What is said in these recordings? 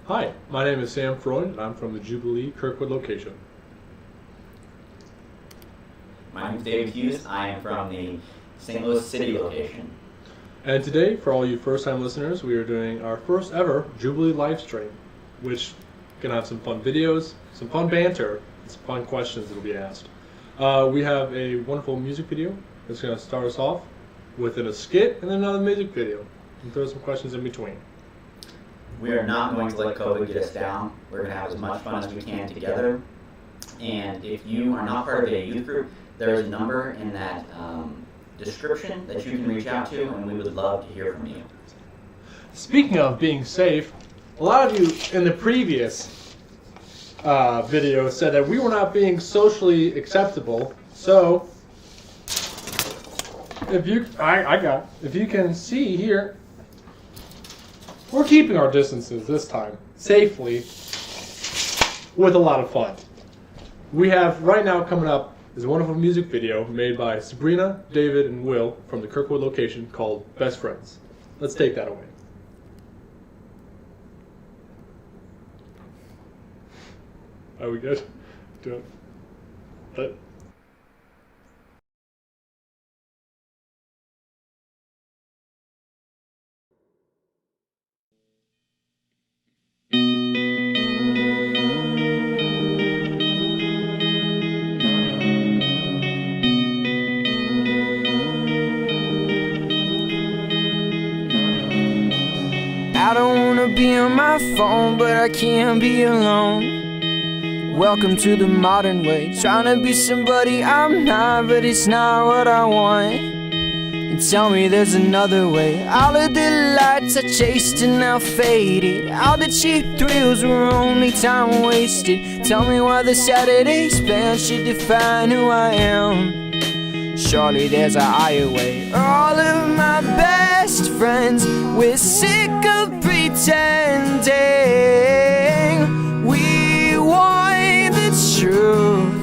Hi, my name is Sam Freund, and I'm from the Jubilee Kirkwood location. My name is David Hughes. I am from the St. Louis City location. And today, for all you first-time listeners, we are doing our first ever Jubilee live stream, which can have some fun videos, some fun banter, and some fun questions that will be asked. We have a wonderful music video that's going to start us off within a skit and then another music video, and throw some questions in between. We are not going to let COVID get us down. We're going to have as much fun as we can together. And if you are not part of a youth group, there is a number in that description that you can reach out to, and we would love to hear from you. Speaking of being safe, a lot of you in the previous video said that we were not being socially acceptable. So, if you can see here, we're keeping our distances this time, safely, with a lot of fun. We have right now coming up is a wonderful music video made by Sabrina, David, and Will from the Kirkwood location called Best Friends. Let's take that away. Are we good? Do it. I don't wanna be on my phone, but I can't be alone. Welcome to the modern way, trying to be somebody I'm not, but it's not what I want. And tell me there's another way. All of the lights I chased are now faded. All the cheap thrills were only time wasted. Tell me why the Saturday span should define who I am. Surely there's a higher way. All of my best friends, we're sick of pretending. We want the truth.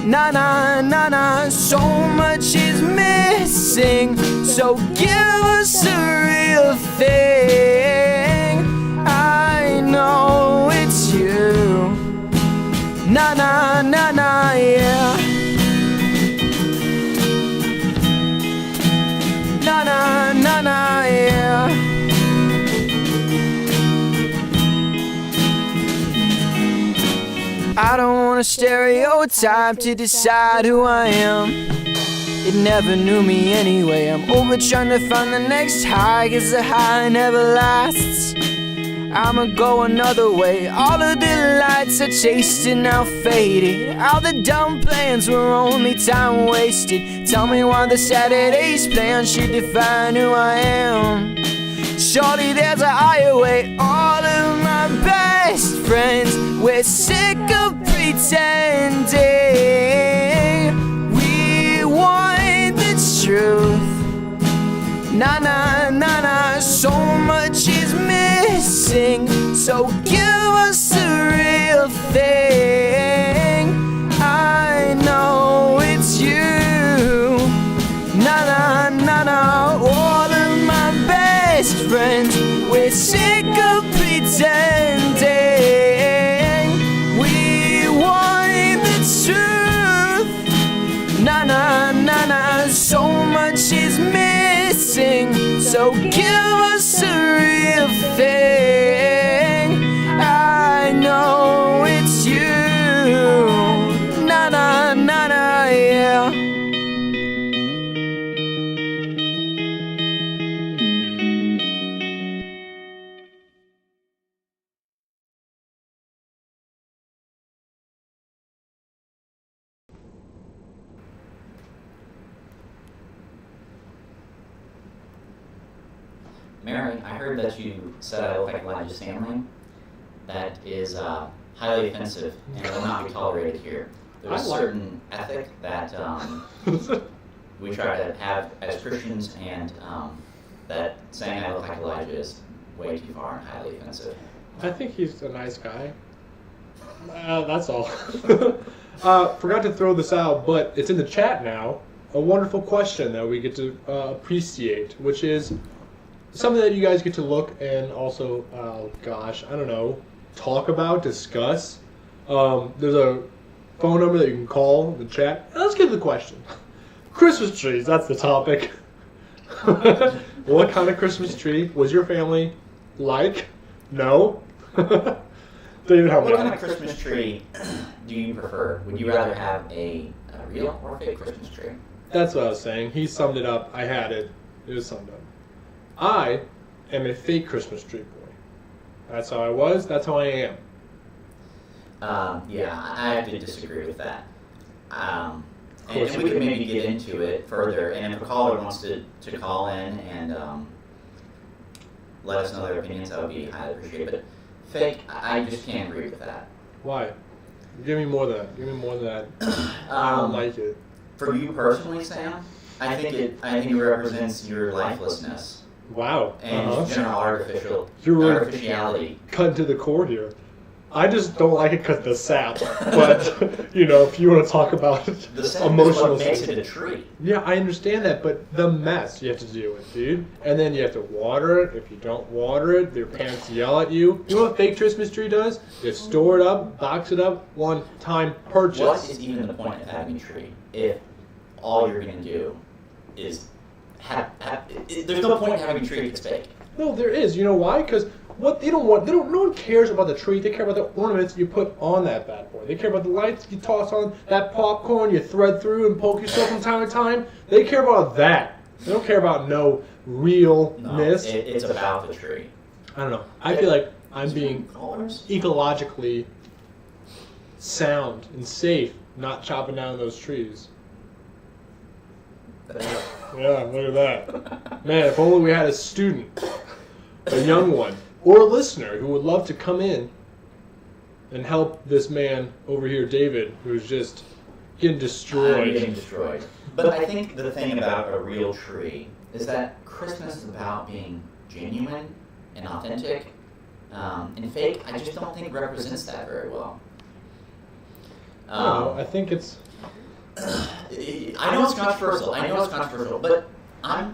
Nah, nah, nah, nah. So much is missing. So give us a real thing. I know it's you. Nah, nah, nah, nah, yeah. Na na na na, yeah. I don't want a stereotype to decide who I am. It never knew me anyway. I'm over trying to find the next high, 'cause the high never lasts. I'ma go another way. All of the nights I chased and now faded. All the dumb plans were only time wasted. Tell me why the Saturday's plan should define who I am. Shorty, there's a higher way. All of my best friends, we're sick of pretending. We want the truth. Nah, nah, nah, nah, so much is missing. So give us the real thing. I know it's you. Nah, nah, nah, nah, all of my best friends, we're sick of pretending. We want the truth. Nah, nah, nah, nah, so much is missing. So give us a real thing. I know it's you. Nah, nah, nah, nah, yeah. Mary, I heard that you said I look like Elijah's family. That is highly offensive and will not be tolerated here. There's a certain ethic that we try to have as Christians, and that saying I look like Elijah is way too far and highly offensive. I think he's a nice guy. That's all. Forgot to throw this out, but it's in the chat now. A wonderful question that we get to appreciate, which is something that you guys get to look and also, I don't know, talk about, discuss. There's a phone number that you can call in the chat. Let's get to the question. Christmas trees, that's the topic. What kind of Christmas tree was your family like? No? David, how about What kind of Christmas tree do you prefer? Would you rather have a real or a fake Christmas tree? That's what I was saying. He summed it up. I had it. It was summed up. I am a fake Christmas tree boy. That's how I was. That's how I am. Yeah, I have to disagree with that. And we can maybe get into it further. And if a caller wants to call in and let us know their opinions, that would be highly appreciated. But fake, I just can't agree with that. Why? Give me more than that. Give me more than that. I don't like it. For you personally, Sam, I think it represents your lifelessness. Wow. And general artificiality. Cut to the core here. I just don't like it because the sap. But, if you want to talk about the sap emotional is what makes it a tree. Yeah, I understand that, but the mess you have to deal with, dude. And then you have to water it. If you don't water it, your parents yell at you. You know what a fake Christmas tree does? You store it up, box it up, one-time purchase. What is even the point of having a tree if all you're going to do is there's no point in having a tree if it's fake. No, there is. You know why? Because no one cares about the tree. They care about the ornaments you put on that bad boy. They care about the lights you toss on, that popcorn you thread through and poke yourself from time to time. They care about that. They don't care about no realness. No, it's about the tree. I don't know. I feel like I'm being ecologically sound and safe, not chopping down those trees. Yeah, look at that. Man, if only we had a student, a young one, or a listener who would love to come in and help this man over here, David, who's just getting destroyed. But I think the thing about a real tree is that Christmas is about being genuine and authentic. And fake, I just don't think represents that very well. I don't know. I think it's... I know it's controversial, but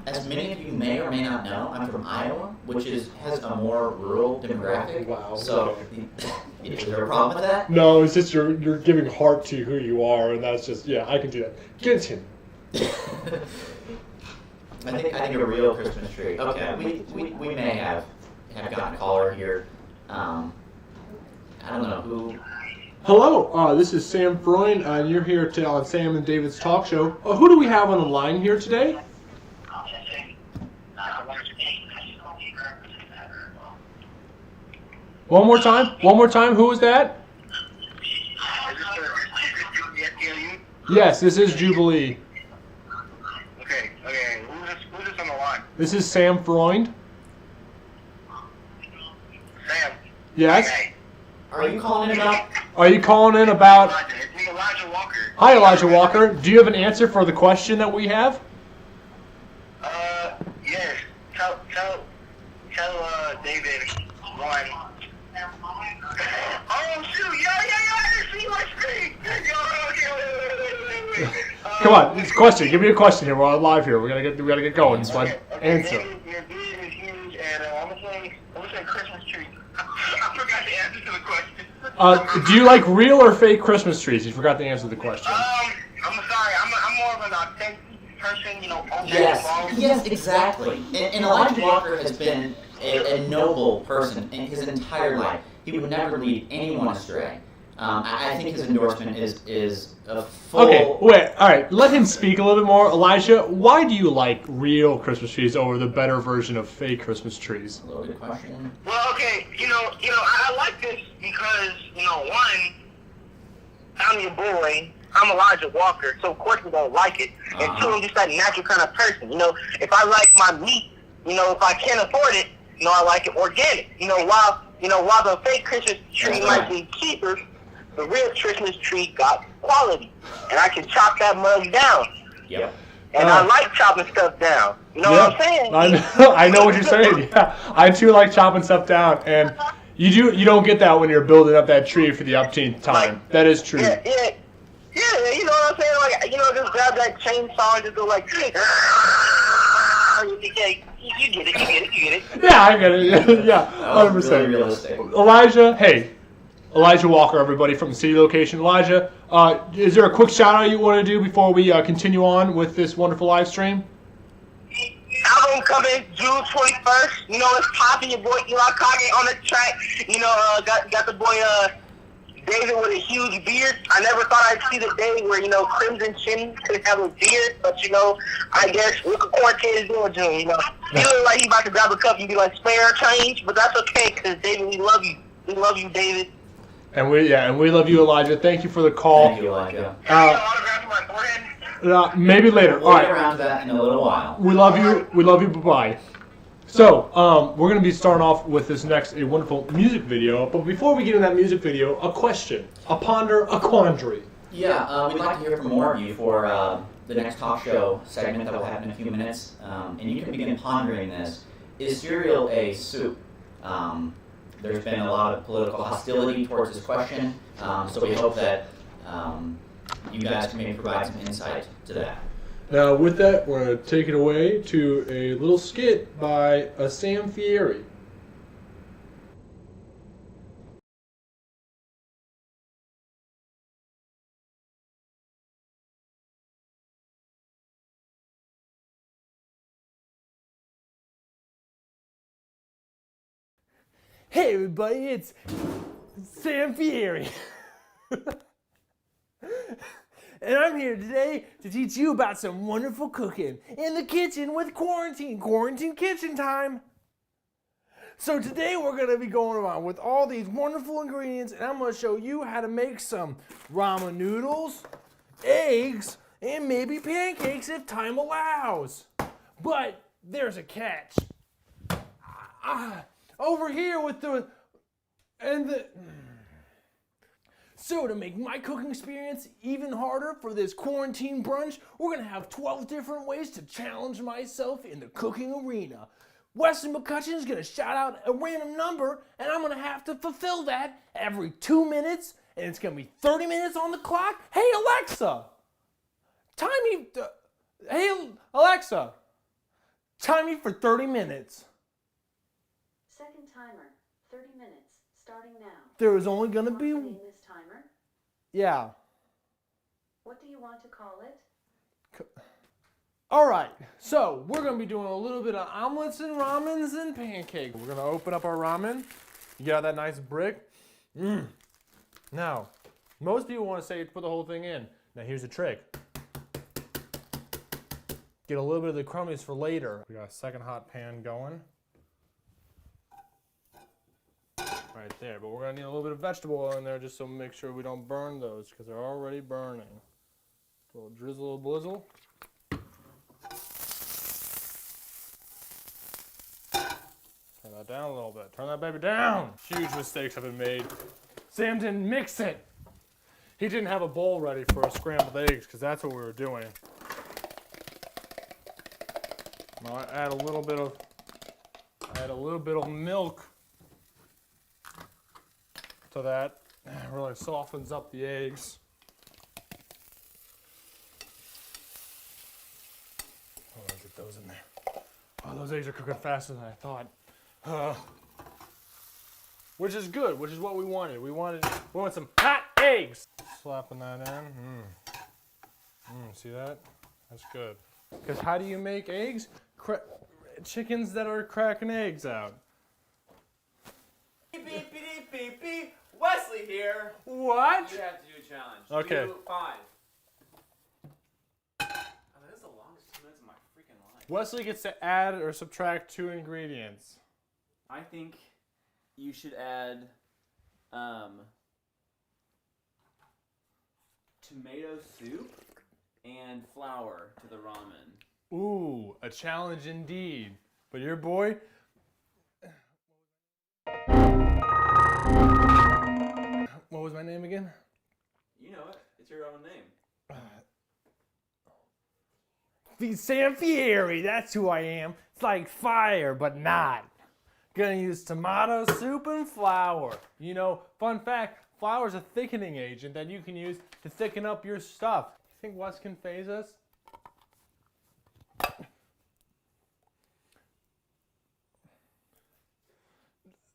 as many of you may or may not know, I'm from Iowa, which has a more rural demographic. Wow. So, is there a problem with that? No, it's just you're giving heart to who you are, and that's just, I can do that. Get him. I think a real Christmas tree. Okay, we may have gotten a caller here. I don't know who. Hello, this is Sam Freund, and you're here on Sam and David's talk show. Who do we have on the line here today? One more time. Who is that? Yes, this is Jubilee. Okay. Who's this on the line? This is Sam Freund. Sam. Yes. Hey. Are you calling in about? Are you calling in about... It's me, Elijah Walker. Hi, Elijah Walker. Do you have an answer for the question that we have? Yes. Tell David one. Oh shoot! Yeah! I didn't see my screen. Okay, wait. Come on, it's a question. Give me a question here. We're live here. We gotta get going. So Okay. answer. Your beard is huge, and I'm gonna say Christmas tree. I forgot the answer to the question. Do you like real or fake Christmas trees? You forgot the answer to the question. I'm sorry. I'm more of an authentic person. Yes, exactly. And Elijah Walker has been a noble person in his entire life. He would never lead anyone astray. I think his endorsement is a full... Okay, wait, alright, let him speak a little bit more. Elijah, why do you like real Christmas trees over the better version of fake Christmas trees? A little good question. Well, okay, I like this because, one, I'm your boy, I'm Elijah Walker, so of course we don't like it. And two, I'm just that natural kind of person. If I like my meat, if I can't afford it, I like it organic. While the fake Christmas tree might be cheaper, the real Christmas tree got quality. And I can chop that mug down. Yep. And I like chopping stuff down. You know what I'm saying? I know what you're saying. Yeah, I too like chopping stuff down. And you don't get that when you're building up that tree for the upteenth time. That is true. Yeah, you know what I'm saying? Like, just grab that chainsaw and just go like, you get it. Yeah, I get it. Yeah, 100%. Really realistic. Elijah Walker, everybody from the city location. Elijah, is there a quick shout out you want to do before we continue on with this wonderful live stream? Album coming June 21st. It's popping. Your boy Eli Kage on the track. Got the boy David with a huge beard. I never thought I'd see the day where, Crimson Chin could have a beard, but, I guess look what quarantine is doing to him, He look like he about to grab a cup and be like, spare change, but that's okay, because, David, we love you. We love you, David. And we love you, Elijah. Thank you for the call. Thank you, Elijah. Maybe later. We'll get around to that in a little while. We love you. We love you. Bye-bye. So, we're going to be starting off with this next a wonderful music video. But before we get into that music video, a question, a ponder, a quandary. Yeah, we'd like to hear from more of you for the next talk show segment that will happen in a few minutes. And you can begin pondering this. Is cereal a soup? There's been a lot of political hostility towards this question, so we hope that you guys can maybe provide some insight to that. Now, with that, we're going to take it away to a little skit by Sam Fieri. Hey everybody, it's Sam Fieri. And I'm here today to teach you about some wonderful cooking in the kitchen with quarantine kitchen time. So today we're going to be going around with all these wonderful ingredients, and I'm going to show you how to make some ramen noodles, eggs, and maybe pancakes if time allows. But there's a catch. Over here with So to make my cooking experience even harder for this quarantine brunch, we're gonna have 12 different ways to challenge myself in the cooking arena. Weston McCutcheon is gonna shout out a random number, and I'm gonna have to fulfill that every 2 minutes, and it's gonna be 30 minutes on the clock. Hey Alexa, time me for 30 minutes. Second timer, 30 minutes, starting now. There is only gonna be... Name this timer? Yeah. What do you want to call it? All right, so we're gonna be doing a little bit of omelets and ramens and pancakes. We're gonna open up our ramen. You got that nice brick. Now, most people want to say put the whole thing in. Now here's the trick. Get a little bit of the crummies for later. We got a second hot pan going. Right there, but we're gonna need a little bit of vegetable oil in there just to make sure we don't burn those because they're already burning. little drizzle, blizzle. Turn that down a little bit. Turn that baby down. Huge mistakes have been made. Sam didn't mix it. He didn't have a bowl ready for scrambled eggs because that's what we were doing. Now I add a little bit of milk to that. It really softens up the eggs. Oh, I'll get those in there. Oh, those eggs are cooking faster than I thought. Which is good, which is what we wanted. We want some hot eggs. Slapping that in. See that? That's good. Because how do you make eggs? Chickens that are cracking eggs out. Beep, beep, beep, beep, beep. Wesley here. What? You have to do a challenge. Okay. Do 5. Oh, that is the longest 2 minutes of my freaking life. Wesley gets to add or subtract 2 ingredients. I think you should add tomato soup and flour to the ramen. Ooh, a challenge indeed. But your boy... What was my name again? You know it. It's your own name. Sam Fieri, that's who I am. It's like fire, but not. Gonna use tomato soup and flour. You know, fun fact, flour is a thickening agent that you can use to thicken up your stuff. You think Wes can phase us?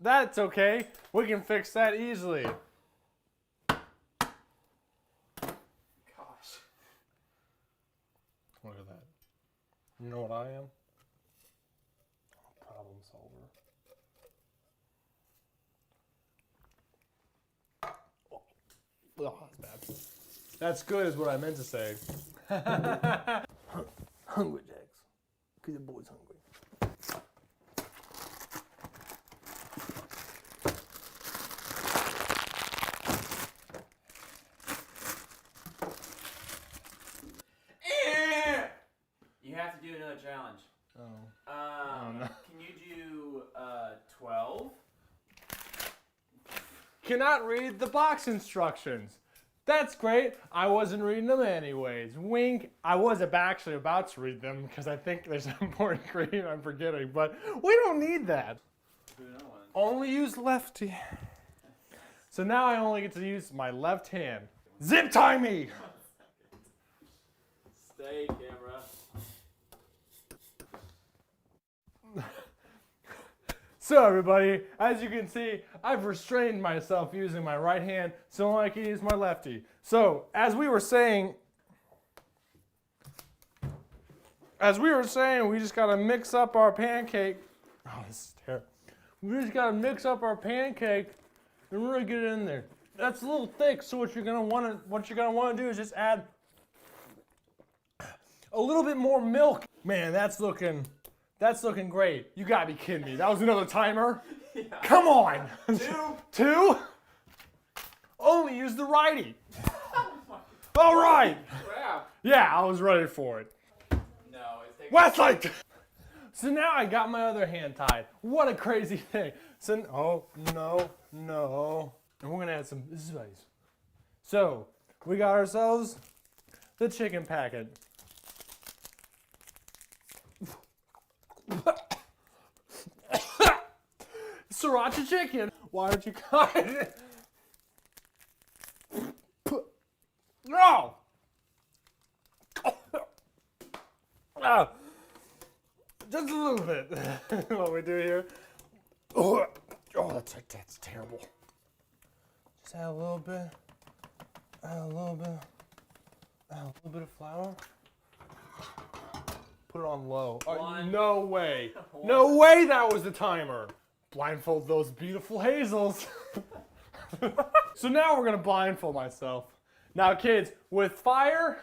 That's okay. We can fix that easily. Gosh. Look at that. You know what I am? Problem solver. Oh, that's bad. That's good is what I meant to say. Hungry Jacks. Because the boy's hungry. You have to do another challenge. Oh. No. Can you do 12? Cannot read the box instructions. That's great. I wasn't reading them anyways. Wink. I was actually about to read them because I think there's an important ingredient I'm forgetting, but we don't need that. Only use lefty. So now I only get to use my left hand. Zip tie me! Stay, camera. So everybody, as you can see, I've restrained myself using my right hand so I can use my lefty. So, as we were saying, we just gotta mix up our pancake. Oh, this is terrible. We just gotta mix up our pancake and really get it in there. That's a little thick, so what you're gonna wanna do is just add a little bit more milk. Man, that's looking great. You gotta be kidding me. That was another timer? Yeah. Come on! 2? Only use the righty. All right. Crap. Yeah, I was ready for it. No, it's taking... Westlake! So now I got my other hand tied. What a crazy thing. So, oh, no. And we're gonna add some spice. So, we got ourselves the chicken packet. Sriracha chicken. Why don't you cut it? No. Just a little bit. What we do here. Oh, that's terrible. Just add a little bit. Add a little bit of flour. Put it on low. No way. No way that was the timer. Blindfold those beautiful hazels. So now we're going to blindfold myself. Now kids, with fire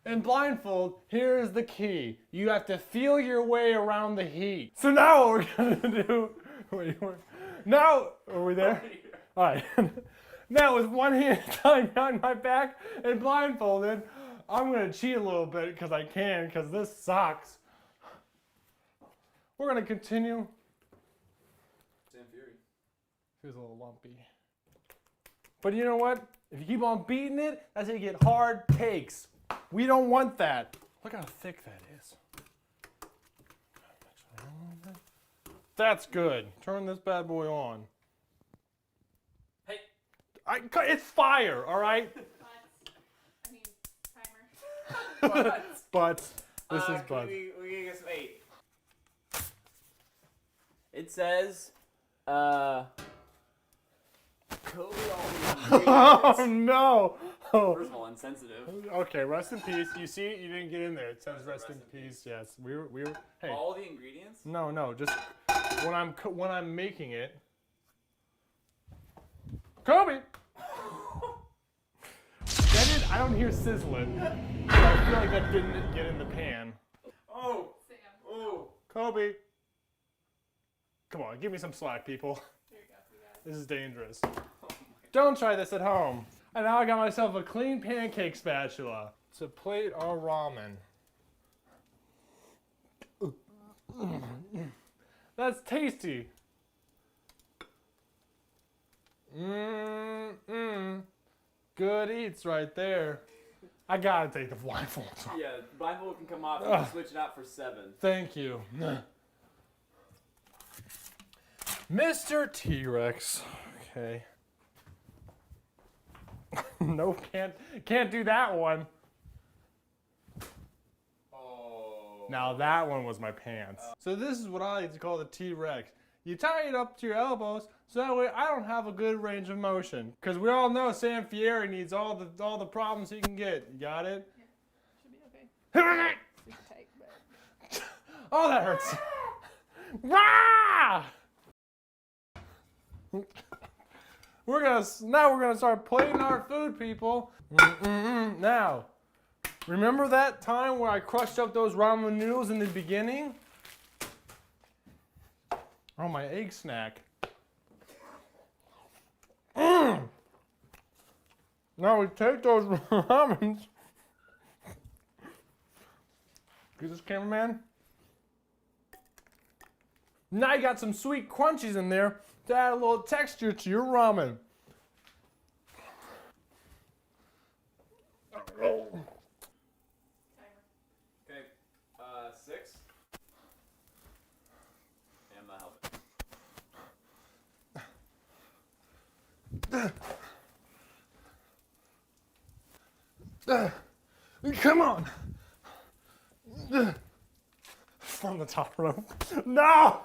and blindfold, here is the key. You have to feel your way around the heat. So now what we're going to do... Now, are we there? All right. Now with one hand tied behind my back and blindfolded, I'm gonna cheat a little bit because I can, because this sucks. We're gonna continue. Sam Fury. Feels a little lumpy. But you know what? If you keep on beating it, that's how you get hard cakes. We don't want that. Look how thick that is. That's good. Turn this bad boy on. Hey. It's fire, all right? Timer. Butts. This is butts. We can get some 8. It says, Kobe Oh no! Oh. First of all, insensitive. Okay, rest in peace. You see, you didn't get in there. It says rest in peace. Yes, we were. Hey. All the ingredients? No, just when I'm making it. Kobe. I don't hear sizzling. But I feel like that didn't get in the pan. Oh. Sam. Oh. Kobe. Come on, give me some slack, people. Here you go. This is dangerous. Don't try this at home. And now I got myself a clean pancake spatula to plate our ramen. That's tasty. Good eats right there. I gotta take the blindfold off. Yeah, blindfold can come off. You can switch it out for 7. Thank you. Mr. T-Rex. Okay. No, can't do that one. Oh. Now that one was my pants. So this is what I like to call the T-Rex. You tie it up to your elbows so that way I don't have a good range of motion. Because we all know Sam Fieri needs all the problems he can get. You got it? Yeah. Should be okay. Super tight, but... Oh, that hurts. Rah! Now we're gonna start plating our food, people. Now, remember that time where I crushed up those ramen noodles in the beginning? Oh, my egg snack. Now we take those ramens. Get this, cameraman. Now you got some sweet crunchies in there to add a little texture to your ramen. Okay, 6. And my helmet. Come on. From the top rope. No!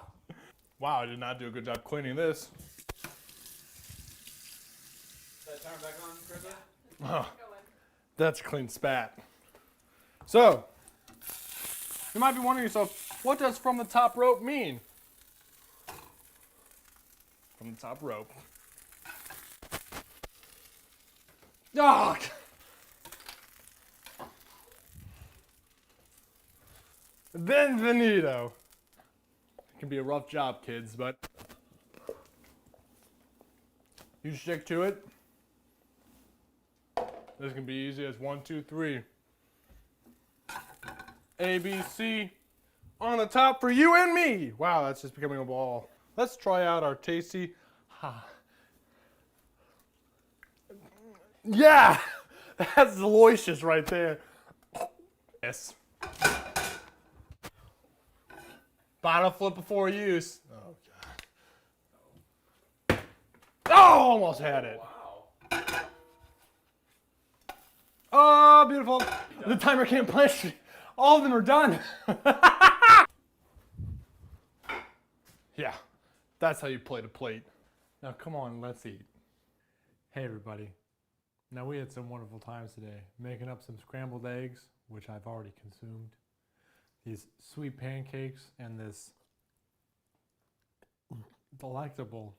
Wow, I did not do a good job cleaning this. That timer back on, Krista? Oh, that's a clean spat. So, you might be wondering yourself, what does from the top rope mean? From the top rope. Oh! Benvenuto. It can be a rough job, kids, but you stick to it. This can be easy as 1, 2, 3. A, B, C on the top for you and me. Wow, that's just becoming a ball. Let's try out our tasty. Yeah, that's delicious right there. Yes. Bottle flip before use. Oh, God. Oh, almost had it. Wow. Oh, beautiful. The timer can't punch. All of them are done. Yeah, that's how you plate a plate. Now, come on, let's eat. Hey, everybody. Now, we had some wonderful times today, making up some scrambled eggs, which I've already consumed. These sweet pancakes and this delectable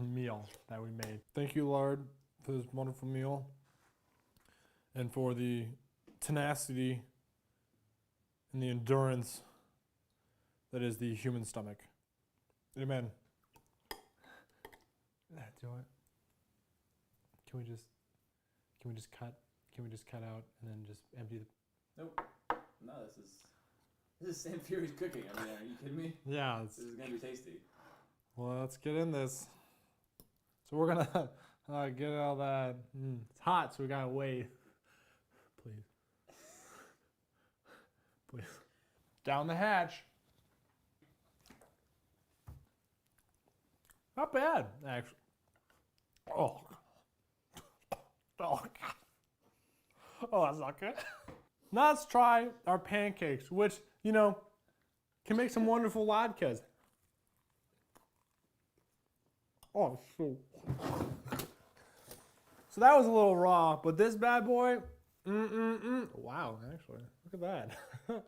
meal that we made. Thank you, Lard, for this wonderful meal and for the tenacity and the endurance that is the human stomach. Amen. Did that do it? Can we just Can we just cut out and then just empty the... Nope. No, this is Sam Fury's cooking. I mean, are you kidding me? Yeah. This is gonna be tasty. Well, let's get in this. So we're gonna get all that. It's hot, so we gotta wait. Please. Down the hatch. Not bad, actually. Oh, God. Oh, that's not good. Now let's try our pancakes, which, can make some wonderful latkes. Oh, so that was a little raw, but this bad boy, wow, actually, look at that.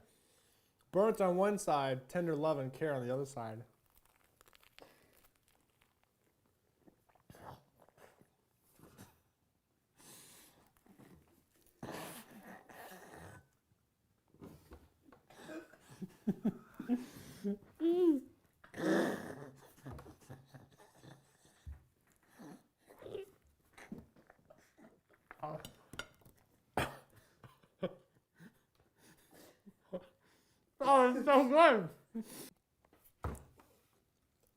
Burnt on one side, tender love and care on the other side. Oh, it's so good.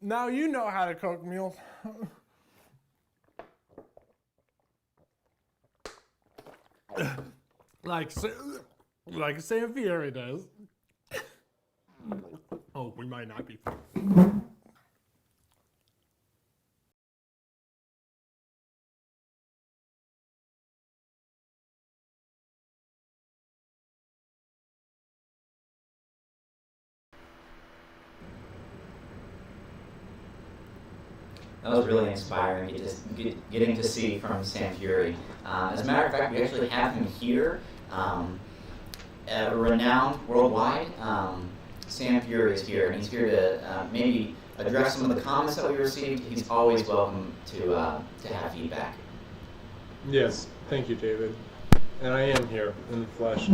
Now you know how to cook meals. like Sam Fieri does. Oh, we might not be. That was really inspiring, getting to see from Sam Fury. As a matter of fact, we actually have him here, renowned worldwide. Sam Fury is here, and he's here to maybe address some of the comments that we received. He's always welcome to have feedback. Yes, thank you, David. And I am here in the flesh.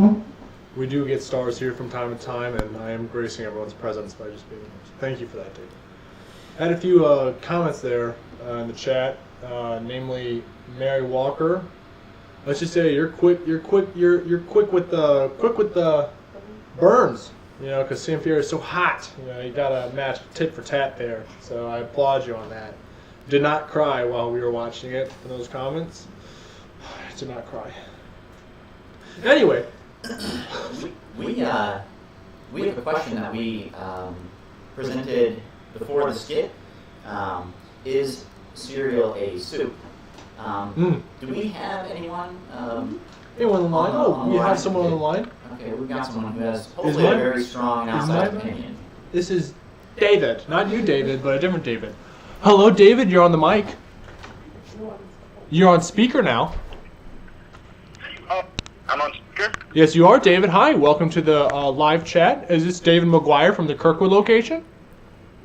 We do get stars here from time to time, and I am gracing everyone's presence by just being here. So thank you for that, David. I had a few comments there in the chat, namely Mary Walker. Let's just say you're quick with the burns, because Sam Fieri is so hot. You got to match tit for tat there. So I applaud you on that. Did not cry while we were watching it in those comments. I did not cry. Anyway, we have a question that we presented before the skit. Is cereal a soup? Do we have anyone? Anyone on the line? Oh, you have someone on the line? Okay, we've got someone who has hopefully a very strong outside opinion. This is David. Not you, David, but a different David. Hello, David. You're on the mic. You're on speaker now. Oh, I'm on speaker? Yes, you are, David. Hi. Welcome to the live chat. Is this David McGuire from the Kirkwood location?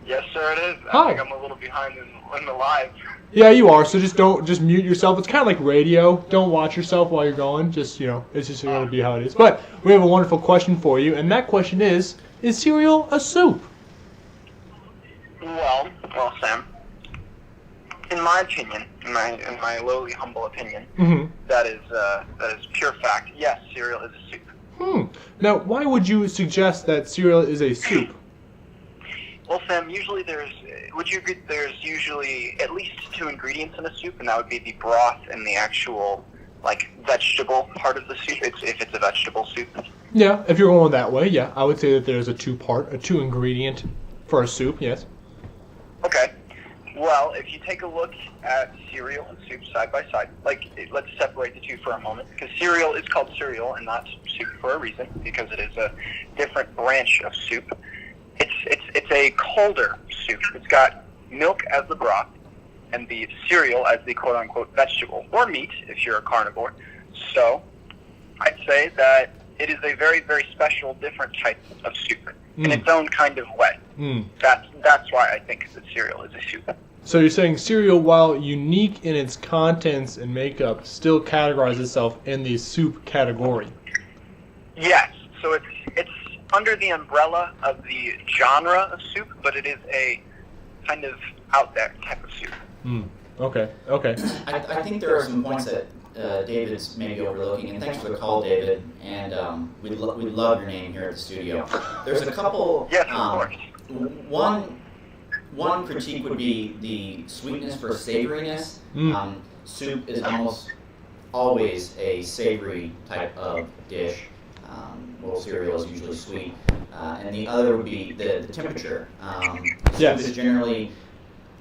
Yes, sir, it is. Hi. I think I'm a little behind in the live. Yeah, you are. So just mute yourself. It's kind of like radio. Don't watch yourself while you're going. It's just going to be how it is. But we have a wonderful question for you, and that question is cereal a soup? Well, Sam. In my opinion, in my lowly, humble opinion, that is pure fact. Yes, cereal is a soup. Now, why would you suggest that cereal is a soup? Well, Sam, usually would you agree there's usually at least two ingredients in a soup, and that would be the broth and the actual, vegetable part of the soup, if it's a vegetable soup? Yeah, if you're going that way, yeah. I would say that there's a two ingredient for a soup, yes. Okay. Well, if you take a look at cereal and soup side by side, let's separate the two for a moment, because cereal is called cereal and not soup for a reason, because it is a different branch of soup. It's a colder soup. It's got milk as the broth and the cereal as the quote-unquote vegetable, or meat if you're a carnivore. So I'd say that it is a very, very special, different type of soup in its own kind of way. That's why I think that cereal is a soup. So you're saying cereal, while unique in its contents and makeup, still categorizes itself in the soup category? Yes. So it's under the umbrella of the genre of soup, but it is a kind of out there type of soup. Okay. I think there are some points that David's maybe overlooking, and thanks for the call, David, and we'd love your name here at the studio. There's a couple, Yes, of course. One critique would be the sweetness versus savoriness. Soup is almost always a savory type of dish. Well, cereal is usually sweet. And the other would be the temperature. Soup is generally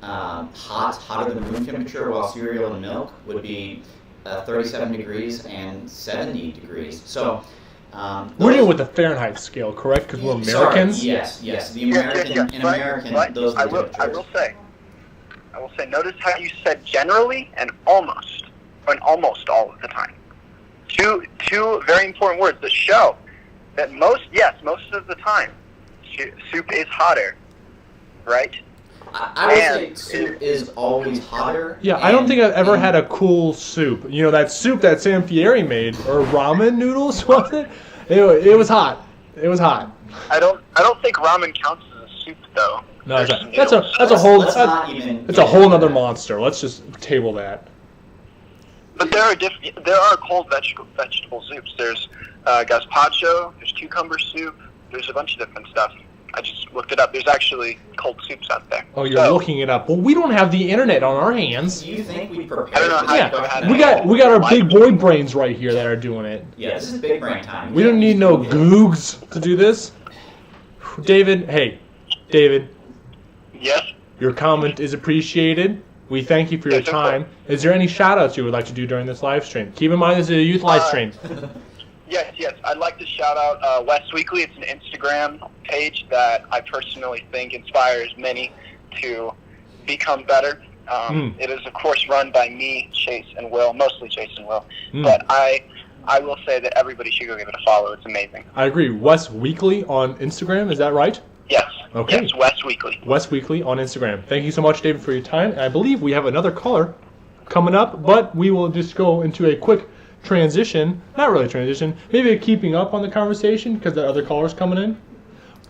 hotter than room temperature, while cereal and milk would be 37 degrees and 70 degrees. So we're dealing with the Fahrenheit scale, correct? Because we're Americans. Sorry, yes. The American in American, Right. those are the I temperatures. will say. Notice how you said generally and almost all of the time. Two very important words that show that most of the time, soup is hotter, right? I would say soup is always hotter. Yeah, I don't think I've ever had a cool soup. You know, that soup that Sam Fieri made, or ramen noodles, was it? It was hot. It was hot. I don't think ramen counts as a soup though. No, There's that's a whole Let's not even it's a whole nother monster. Let's just table that. But there are cold vegetable soups. There's gazpacho. There's cucumber soup. There's a bunch of different stuff. I just looked it up. There's actually cold soups out there. Oh, you're looking it up. Well, we don't have the internet on our hands. Do you think we prepared? I don't know how Yeah, you had we got our big boy brains right here that are doing it. Yeah, this is big brain time. We don't need no googs to do this. David, Yes. your comment is appreciated. We thank you for your Yes, of course. time. Is there any shout-outs you would like to do during this live stream? Keep in mind this is a youth live stream. Yes. I'd like to shout out West Weekly. It's an Instagram page that I personally think inspires many to become better. It is, of course, run by me, Chase, and Will, mostly Chase and Will. But I will say that everybody should go give it a follow. It's amazing. I agree. West Weekly on Instagram, is that right? Yes. Okay. Yes, West Weekly. West Weekly on Instagram. Thank you so much, David, for your time. And I believe we have another caller coming up, but we will just go into a quick transition. Not really transition. Maybe a keeping up on the conversation because the other caller's coming in.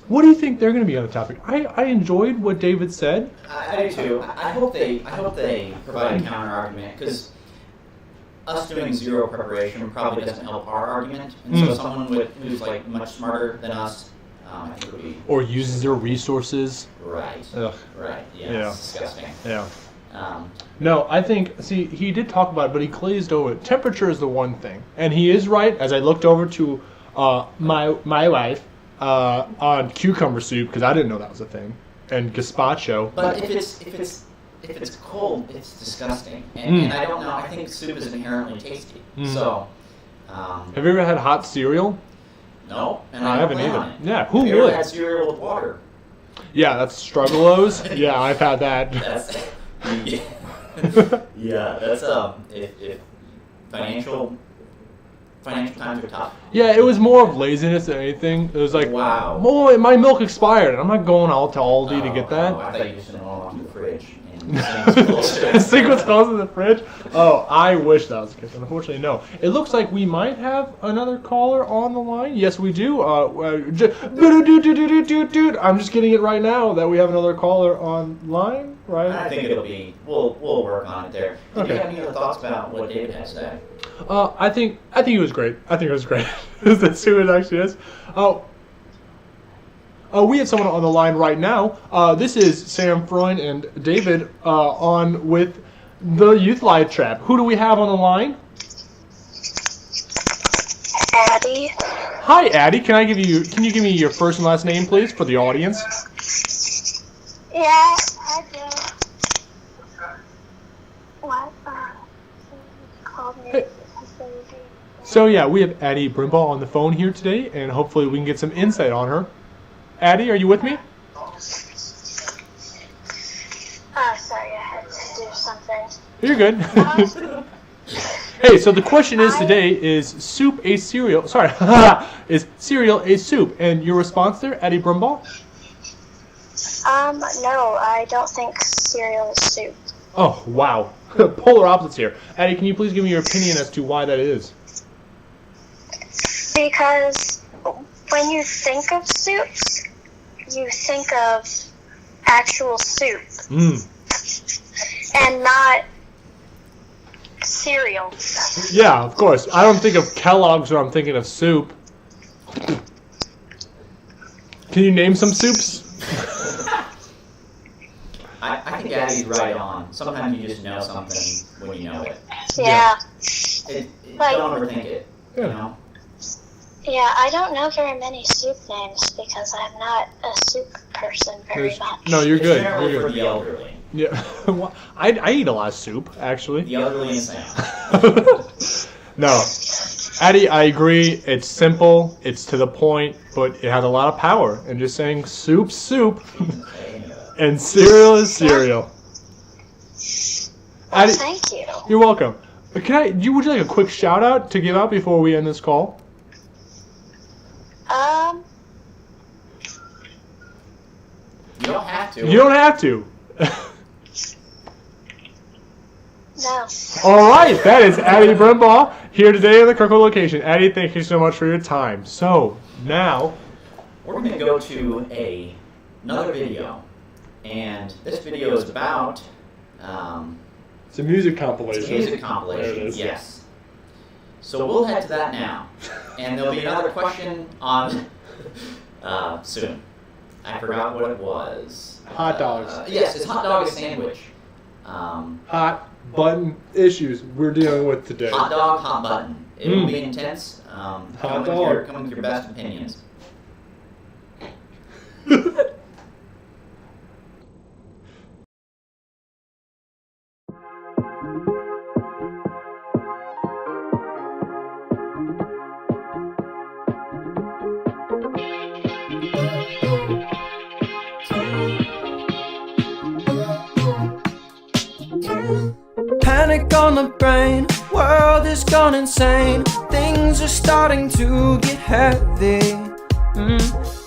What do you think they're going to be on the topic? I enjoyed what David said. I do too. I hope they provide a counter argument, because us doing zero preparation probably doesn't help our argument. And so someone who's like much smarter than us, I think would be Or uses their resources. right. Ugh. Right. Yeah. Yeah. It's disgusting. Yeah. No, I think, see, he did talk about it, but he glazed over it. Temperature is the one thing. And he is right, as I looked over to my wife on cucumber soup, because I didn't know that was a thing, and gazpacho. But if it's cold, it's disgusting. And I don't know. I think soup is inherently tasty. So. Have you ever had hot cereal? No. And I haven't plan either. on it. Yeah, who Have you ever would? had cereal with water? Yeah, that's Struggalos. Yeah, I've had that. That's yeah. That's if financial times are tough. Yeah, it was more of laziness than anything. It was like, Wow. oh, my milk expired. I'm not going out to Aldi to get that. I thought you just didn't want to go to the fridge. The sink was closed in the fridge. Oh, I wish that was the case. Unfortunately, no. It looks like we might have another caller on the line. Yes, we do. I'm just getting it right now that we have another caller online. Right? I think it'll be. We'll work on it there. Do Okay. you have any other thoughts about what David has said? I think it was great. I think it was great. That's who it actually is. We have someone on the line right now. This is Sam Freund and David on with the Youth Live Trap. Who do we have on the line? Addie. Hi, Addie. Can you give me your first and last name, please, for the audience? Yeah, I do. What? Called me. Hey. So yeah, we have Addie Brimbaugh on the phone here today, and hopefully we can get some insight on her. Addie, are you with me? Sorry, I had to do something. You're good. Hey, so the question is today, is soup a cereal? Sorry, is cereal a soup? And your response there, Addie Brimbaugh? No, I don't think cereal is soup. Oh, wow. Polar opposites here. Addie, can you please give me your opinion as to why that is? Because when you think of soups, you think of actual soup. And not cereal. Yeah, of course. I don't think of Kellogg's when I'm thinking of soup. Can you name some soups? I think Addie's right on. Sometimes you just know something when you know it. Yeah. Don't overthink it. Yeah. You know? Yeah, I don't know very many soup names because I'm not a soup person very much. No, you're It's good. generally You're for good. the elderly. Yeah. Well, I eat a lot of soup, actually. The elderly and Sam. No. Addie, I agree. It's simple. It's to the point, but it has a lot of power. And just saying soup, soup, and cereal is cereal. Well, Addie, thank you. you're welcome. Would you like a quick shout out to give out before we end this call? You don't have to. You don't have to. No. All right, that is Addie Brumbaugh here today in the Kirkwood location. Addie, thank you so much for your time. So now We're going to go to another video, and this video is about it's a music compilation. it's a music There compilation. it is. Yes. So we'll head to that now, and there'll be another question on soon. I forgot what it was. Hot dogs. Yes, it's hot dog a sandwich. Hot button issues we're dealing with today. Hot dog, hot button. It will be intense. Come dog. with your best opinions. Panic on the brain, world is gone insane. Things are starting to get heavy.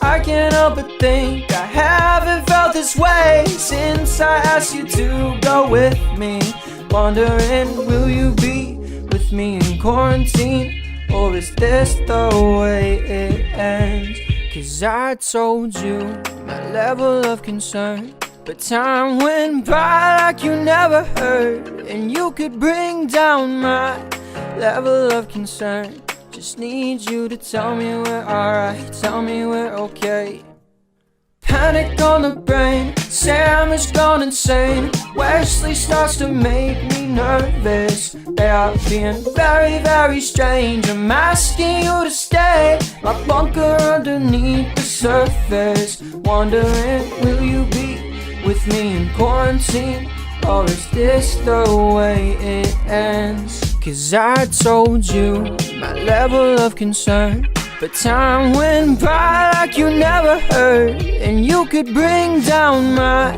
I can't help but think I haven't felt this way since I asked you to go with me. Wondering, will you be with me in quarantine? Or is this the way it ends? 'Cause I told you my level of concern, but time went by like you never heard. And you could bring down my level of concern. Just need you to tell me we're alright, tell me we're okay. Panic on the brain, Sam has gone insane. Wesley starts to make me nervous. They are being very, very strange. I'm asking you to stay, my bunker underneath the surface. Wondering, will you be with me in quarantine? Or is this the way it ends? 'Cause I told you my level of concern, but time went by like you never heard. And you could bring down my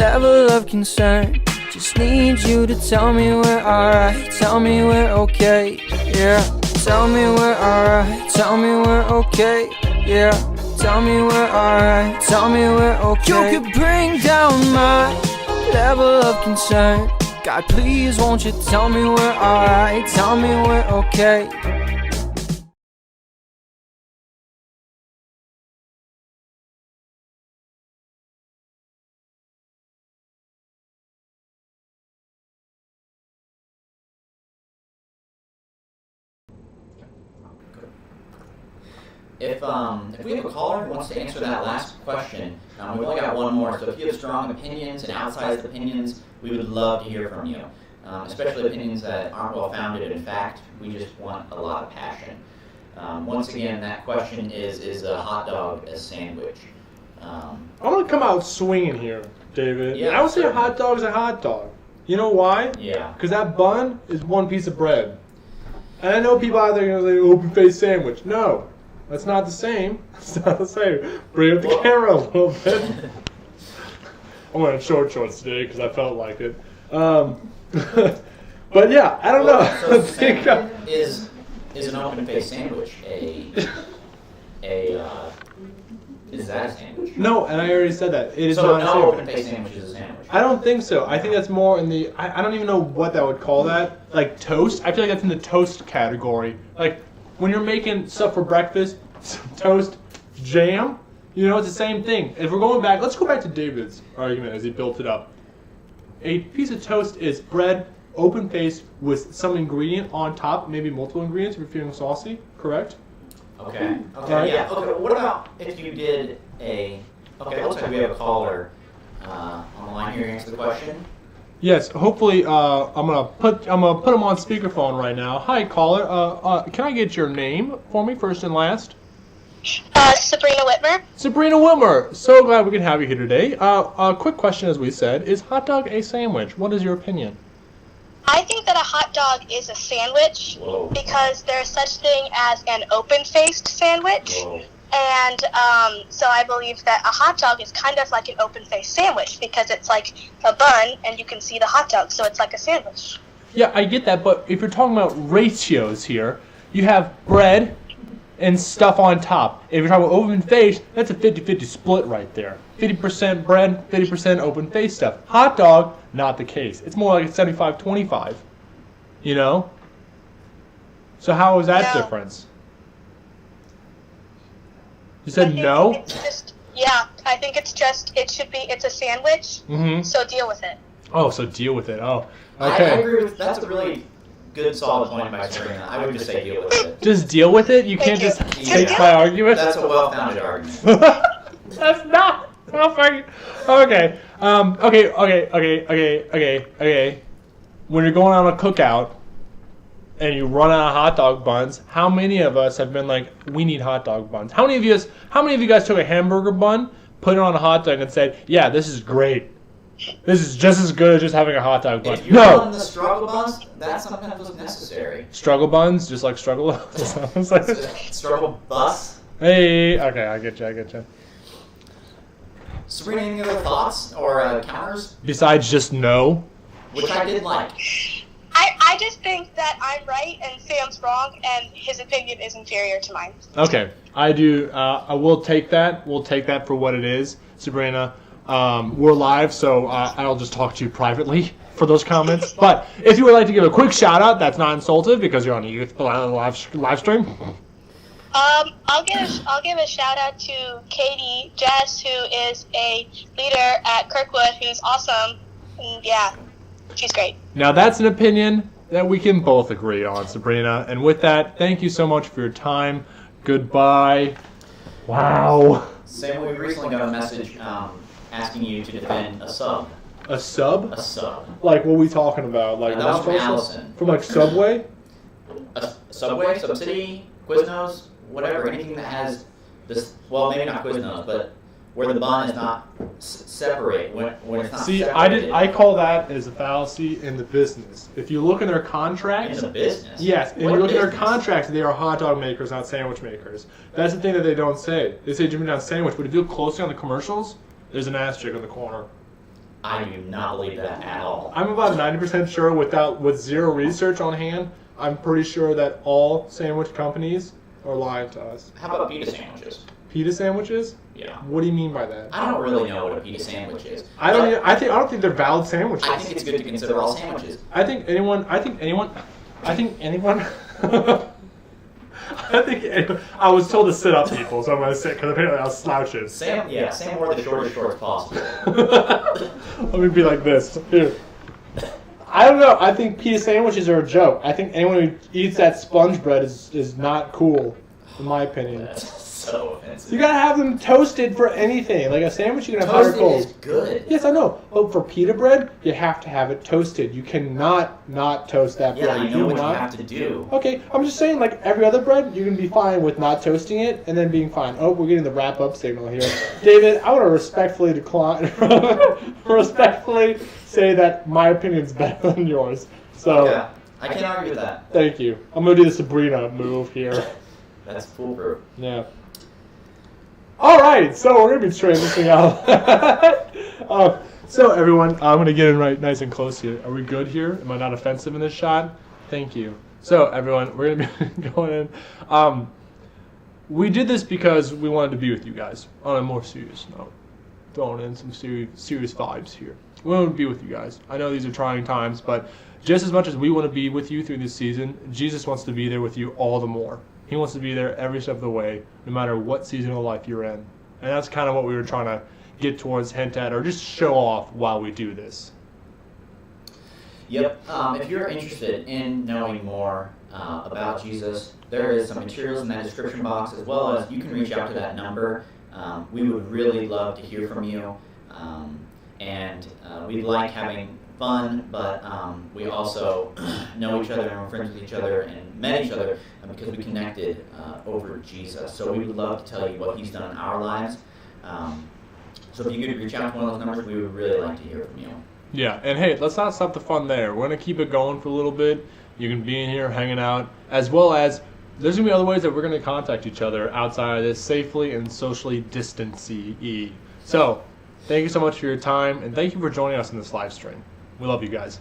level of concern. Just need you to tell me we're alright, tell me we're okay, yeah. Tell me we're alright, tell me we're okay, yeah. Tell me we're alright, tell me we're okay. You could bring down my level of concern. God, please won't you tell me we're alright, tell me we're okay. If we have a caller who wants to answer that last question, we've only got one more, so if you have strong opinions and outsized opinions, we would love to hear from you, especially opinions that aren't well founded in fact. We just want a lot of passion. Once again, that question is a hot dog a sandwich? I'm gonna come out swinging here, David. Yeah, I would say a certainly. hot dog's a hot dog. You know why? Yeah. Because that bun is one piece of bread. And I know people out there are gonna say open face sandwich. No. That's not the same. It's not the same. Bring up the camera a little bit. I'm wearing short shorts today because I felt like it. But yeah, I don't know. So Sam, is an open face sandwich is that a sandwich? No, and I already said that. It is So not a no sandwich. open face sandwich is a sandwich. I don't think so. I think that's more in the. I don't even know what that would call that. Like toast. I feel like that's in the toast category. Like when you're making stuff for breakfast, toast, jam. You know, it's the same thing. If we're going back, let's go back to David's argument as he built it up. A piece of toast is bread open faced with some ingredient on top, maybe multiple ingredients if you're feeling saucy, correct? Okay. Okay. Right. Yeah. Okay. What about if you did a? Okay. It looks like we have a caller on the line here to answer the question. Yes. Hopefully, I'm gonna put him on speakerphone right now. Hi, caller. Can I get your name for me, first and last? Sabrina Whitmer. Sabrina Whitmer. So glad we can have you here today. A quick question, as we said, is hot dog a sandwich? What is your opinion? I think that a hot dog is a sandwich because there's such thing as an open-faced sandwich. And so I believe that a hot dog is kind of like an open-faced sandwich because it's like a bun and you can see the hot dog, so it's like a sandwich. Yeah, I get that, but if you're talking about ratios here, you have bread and stuff on top. If you're talking about open-faced, that's a 50-50 split right there. 50% bread, 50% open-faced stuff. Hot dog, not the case. It's more like a 75-25, you know? So how is that difference? You said no? It's just, yeah, I think it's a sandwich, so deal with it. Oh, so deal with it. Oh, I okay. agree with that's a really good solid point by Sabrina. I would just say deal with it. Just deal with it? You can't just take my argument? That's a well-founded argument. That's not. Okay. Okay. When you're going on a cookout and you run out of hot dog buns, how many of us have been like, we need hot dog buns? How many of you guys took a hamburger bun, put it on a hot dog, and said, yeah, this is great. This is just as good as just having a hot dog bun. If you're on the struggle buns, that sometimes was necessary. Struggle buns, just like struggle. Struggle bus. Hey, okay, I get you. Sabrina, any other thoughts or counters? Besides just no? Which I did like. I just think that I'm right and Sam's wrong, and his opinion is inferior to mine. Okay, I do. I will take that. We'll take that for what it is, Sabrina. We're live, so I'll just talk to you privately for those comments. But if you would like to give a quick shout out, that's not insultive because you're on a youth live stream. I'll give a shout out to Katie Jess, who is a leader at Kirkwood, who's awesome. And yeah, she's great. Now that's an opinion that we can both agree on, Sabrina. And with that, thank you so much for your time. Goodbye. Wow. Sam, we recently got a message asking you to defend a sub. A sub? A sub. Like, what are we talking about? Like, that was from Allison. From, like, Subway? A Subway, Subsidy, Quiznos, whatever, anything that has this, well, maybe not Quiznos, but where the bun is not separate, when it's not separated. I call that as a fallacy in the business. If you look in their contracts... In the business? Yes, if you look at their contracts, they are hot dog makers, not sandwich makers. That's the thing that they don't say. They say Jimmy John's sandwich, but if you look closely on the commercials, there's an asterisk in the corner. I do not believe that at all. I'm about 90% sure with zero research on hand, I'm pretty sure that all sandwich companies are lying to us. How about pita sandwiches? Pita sandwiches? Yeah. What do you mean by that? I don't really know what a pita sandwich is. I don't think they're valid sandwiches. I think it's good to consider all sandwiches. I think anyone I was told to sit up, people, so I'm going to sit because apparently I was slouching. Sam wore the shortest shorts possible. Let me be like this. Here. I don't know. I think pita sandwiches are a joke. I think anyone who eats that sponge bread is not cool, in my opinion. That's so offensive. You gotta have them toasted for anything. Like a sandwich, you can have hot or cold. Toasted is good. Yes, I know. But for pita bread, you have to have it toasted. You cannot not toast that bread. Yeah, I know what you have to do. Okay, I'm just saying, like every other bread, you can be fine with not toasting it and then being fine. Oh, we're getting the wrap-up signal here. David, I want to respectfully say that my opinion's better than yours. So, okay. I can't argue with that. Thank you. I'm going to do the Sabrina move here. That's foolproof. Yeah. All right, so we're going to be transitioning out. So, everyone, I'm going to get in right nice and close here. Are we good here? Am I not offensive in this shot? Thank you. So, everyone, we're going to be going in. We did this because we wanted to be with you guys on a more serious note. Throwing in some serious vibes here. We want to be with you guys. I know these are trying times, but just as much as we want to be with you through this season, Jesus wants to be there with you all the more. He wants to be there every step of the way, no matter what season of life you're in. And that's kind of what we were trying to get towards, hint at, or just show off while we do this. Yep. If you're interested in knowing more about Jesus, there is some materials in that description box, as well as you can reach out to that number. We would really love to hear from you, and we like having fun, but we also know each other and we're friends with each other and met each other because we connected over Jesus. So we would love to tell you what he's done in our lives. So if you could reach out to one of those numbers, we would really like to hear from you. Yeah, and hey, let's not stop the fun there. We're going to keep it going for a little bit. You can be in here hanging out, as well as there's going to be other ways that we're going to contact each other outside of this safely and socially distancing. So, thank you so much for your time, and thank you for joining us in this live stream. We love you guys.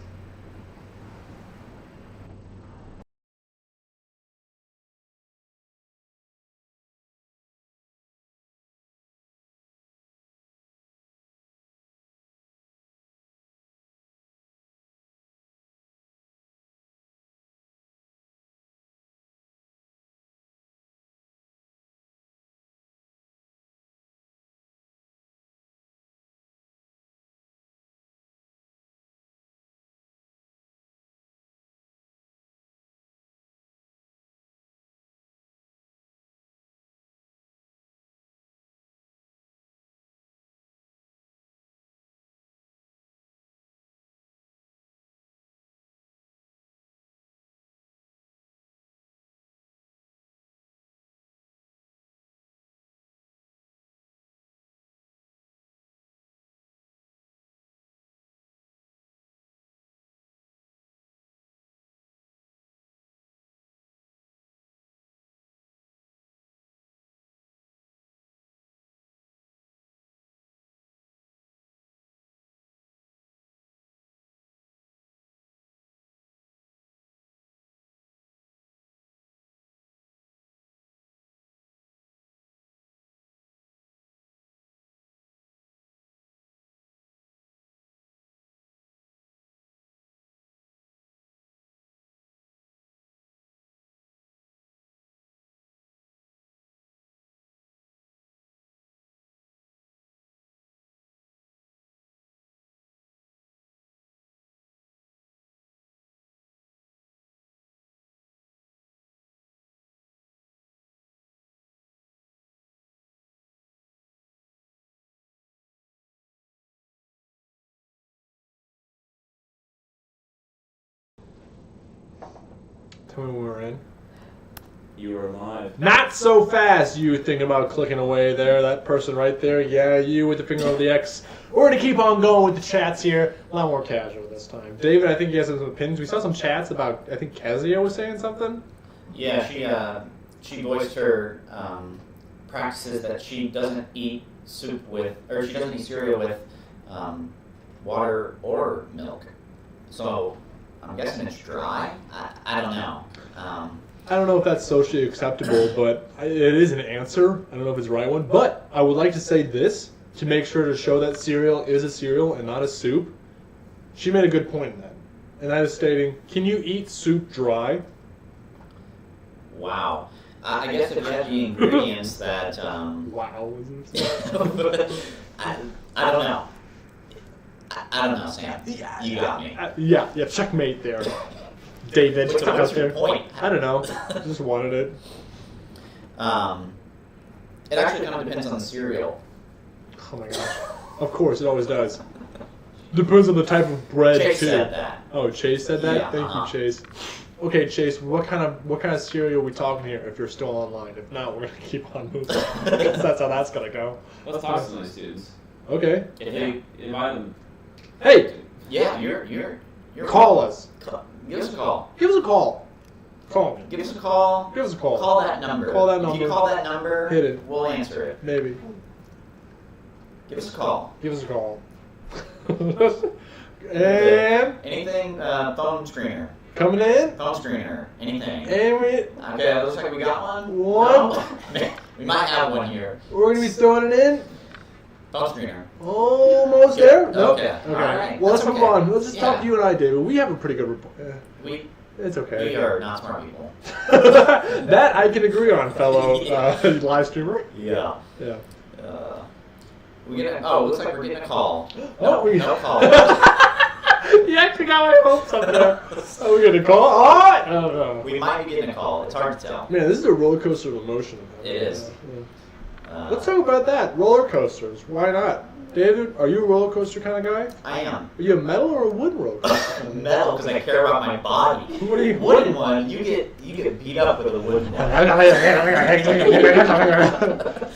Tell me when we're in. You are live. Not so fast, you thinking about clicking away there. That person right there. Yeah, you with the finger over the X. We're going to keep on going with the chats here. A lot more casual this time. David, I think he has some opinions. We saw some chats about, I think Kezia was saying something. Yeah, she voiced her practices that she doesn't eat soup with, or she doesn't eat cereal with water or milk. So I'm guessing it's dry. I don't know. I don't know if that's socially acceptable, but it is an answer. I don't know if it's the right one. But I would like to say this to make sure to show that cereal is a cereal and not a soup. She made a good point in that. And that is stating, can you eat soup dry? Wow. I guess if you have the ingredients that... Wow, isn't it? I don't know. I don't know, Sam. You got me. Yeah, checkmate there. David. What's your point? I don't know. Just wanted it. It actually kind of depends on the cereal. Oh my gosh. Of course, it always does. Depends on the type of bread Chase too. said that. Oh, Chase said that? Yeah, Thank you, Chase. Okay, Chase, what kind of cereal are we talking here if you're still online? If not, we're gonna keep on moving. That's how that's gonna go. Let's talk to my students. Okay. If they invite them. Hey! Yeah, you're Call us. Give us a call. Give us a call. Call me. Give us a call. Give us a call. Call that number. Call that If number. you call that number, Hit it. we'll answer it. Maybe. Give us a call. Give us a call. And Anything, phone screener. coming in. Phone screener. Anything. And Okay, it looks like we got one. One. No? We might have one here. we're gonna be throwing it in. Phone screener. Almost there. Nope. Okay. All right. Well, let's That's move okay. on. Let's just talk Yeah. to you and I, David. We have a pretty good rapport. It's okay. We are not smart people. That I can agree on, fellow live streamer. Yeah. Yeah. We get looks like we're getting a call. Oh, No call. Yeah, actually got my hopes up there. Are we gonna call? Oh, I don't know. We might be getting a call. It's hard to tell. Man, this is a roller coaster of emotion. It is. Let's talk about that. Roller coasters. Why not? David, are you a roller coaster kind of guy? I am. Are you a metal or a wood roller coaster? Metal, because I care about my body. What are you? Wooden one, you get beat up with a wooden one.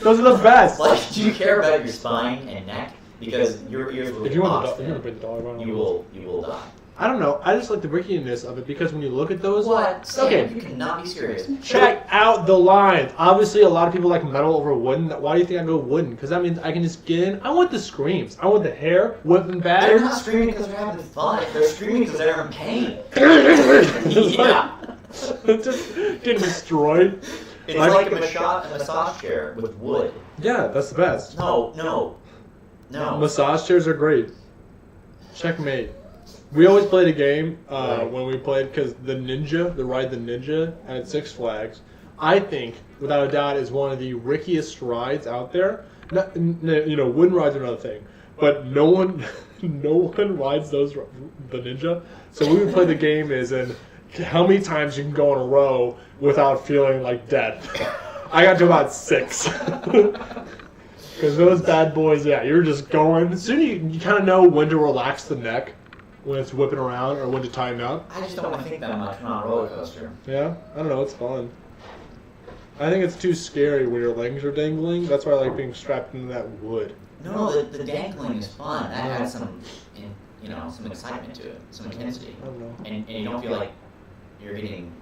Those are the best. Like, do you care about your spine and neck? Because your ears will If get you want boxed to, in. you want to dog around. You will die. I don't know. I just like the rickiness of it because when you look at those, What? Sam, Okay. you cannot be serious. check out the lines. Obviously, a lot of people like metal over wooden. Why do you think I go wooden? Because that means I can just get in. I want the screams. I want the hair whipping back. They're not screaming because they're having fun. They're screaming because they're in pain. Yeah. Just getting destroyed. It's like a massage chair with wood. Yeah, that's the best. No. Massage chairs are great. Checkmate. We always played a game when we played because the ride the Ninja at Six Flags, I think without a doubt is one of the rickiest rides out there. Not, wooden rides are another thing, but no one rides the Ninja. So we would play the game is in how many times you can go in a row without feeling like death. I got to about 6. Because those bad boys, yeah, you're just going. Soon you kind of know when to relax the neck. When it's whipping around or when to tighten up. I just don't want to think that much on a roller coaster. Yeah? I don't know, it's fun. I think it's too scary when your legs are dangling. That's why I like being strapped into that wood. No, the dangling is fun. That adds some excitement to it, some intensity. I don't know. And you don't feel like you're getting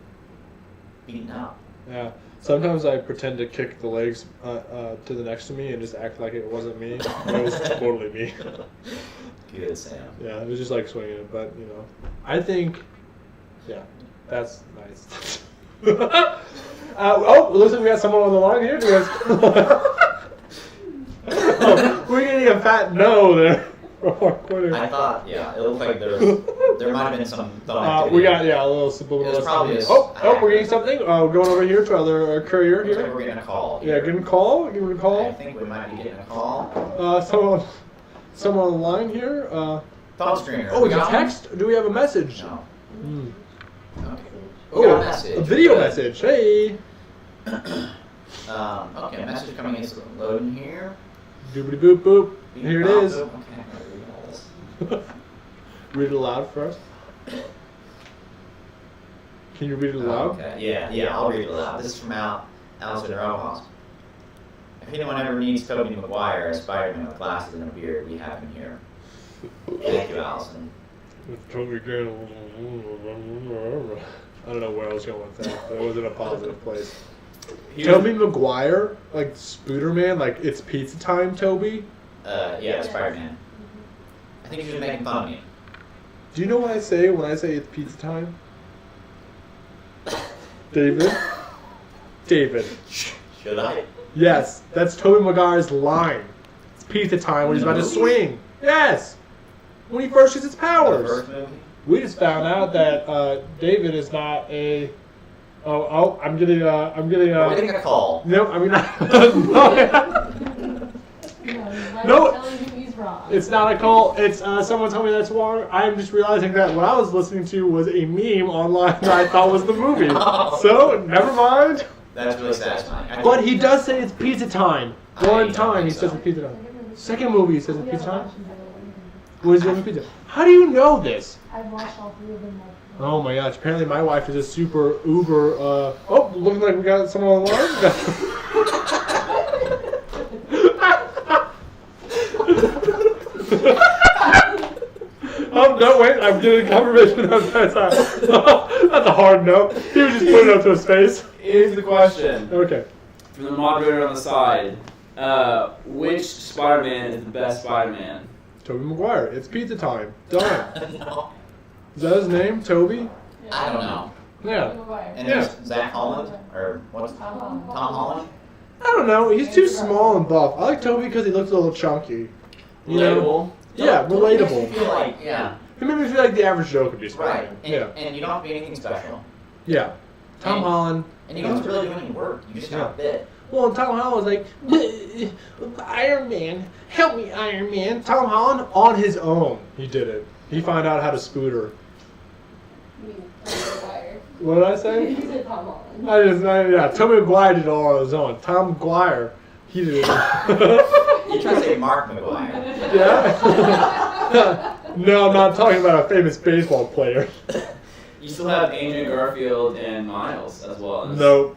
beaten up. Yeah. Sometimes I pretend to kick the legs to the next to me and just act like it wasn't me. But it was totally me. Good, Sam. Yeah, it was just like swinging it, but I think, yeah, that's nice. It looks like we got someone on the line here. We're getting a fat no there. I thought, it looked like there might have been some thought activity. We got a little subliminal. It was probably we're getting something. Going over here to our courier Looks here. like we're getting a call. Yeah, getting a call. Giving a call. I think we might be getting a call. Someone on the line here. Phone screener. Oh, it's a text? Or do we have a message? No. Okay. Oh, We got a message. a video Good. message. Hey. Okay, message coming in. It's loading here. Doobity boop boop. Here it is. Okay, I'm gonna read all this. Read it aloud first. Can you read it aloud? Okay. Yeah, I'll read it aloud. This is from Allison Rojas. If anyone ever needs Tobey Maguire as Spider-Man with glasses and a beard, we have him here. Thank you, Allison. I don't know where I was going with that, but it was in a positive place. Tobey Maguire, like Spooderman, like it's pizza time, Toby. Yeah, Spider-Man. I think she was making fun of me. Do you know what I say when I say it's pizza time? David? Should I? Yes, that's Tobey Maguire's line. It's pizza time when he's about to swing. Yes! When he first gets his The powers. first movie? We just found out that David is not a... I'm getting We're getting a call. No, I mean... No, it's not a call. It's someone told me that's wrong. I'm just realizing that what I was listening to was a meme online that I thought was the movie. So, never mind. That's really satisfying. But he does say it's pizza time. One I time don't he think says so. it's pizza time. Second movie he says it's pizza time. What is it pizza? How do you know this? I've watched all 3 of them. Oh my gosh, apparently my wife is a super uber, looks like we got someone on the line. Oh, no, wait, I'm getting confirmation of that. That's a hard no. He was just putting it up to his face. Here's the question Okay. from the moderator on the side. Which Spider-Man is the best Spider-Man? Tobey Maguire, it's pizza time. Done. No. Is that his name, Toby? I don't know. Yeah. And Yeah. there's Zach Holland, or what's Tom Holland? I don't know, he's too small and buff. I like Toby because he looks a little chunky. You know? Relatable. Yeah, Makes me relatable. feel like, yeah, He made me feel like the average Joe could be right. Spider-Man. And, Yeah. and you don't have to be anything special. Yeah. Tom And- Holland. And you don't have to really do any work. You just got a bit. Well, and Tom Holland was like, Iron Man, help me, Iron Man. Tom Holland, on his own, he did it. He found out how to scooter. You mean Tom McGuire. What did I say? You said Tom Holland. Yeah, Tom McGuire did it all on his own. Tom McGuire, he did it. You trying to say Mark McGuire? Yeah? No, I'm not talking about a famous baseball player. You still have Andrew Garfield and Miles as well. No.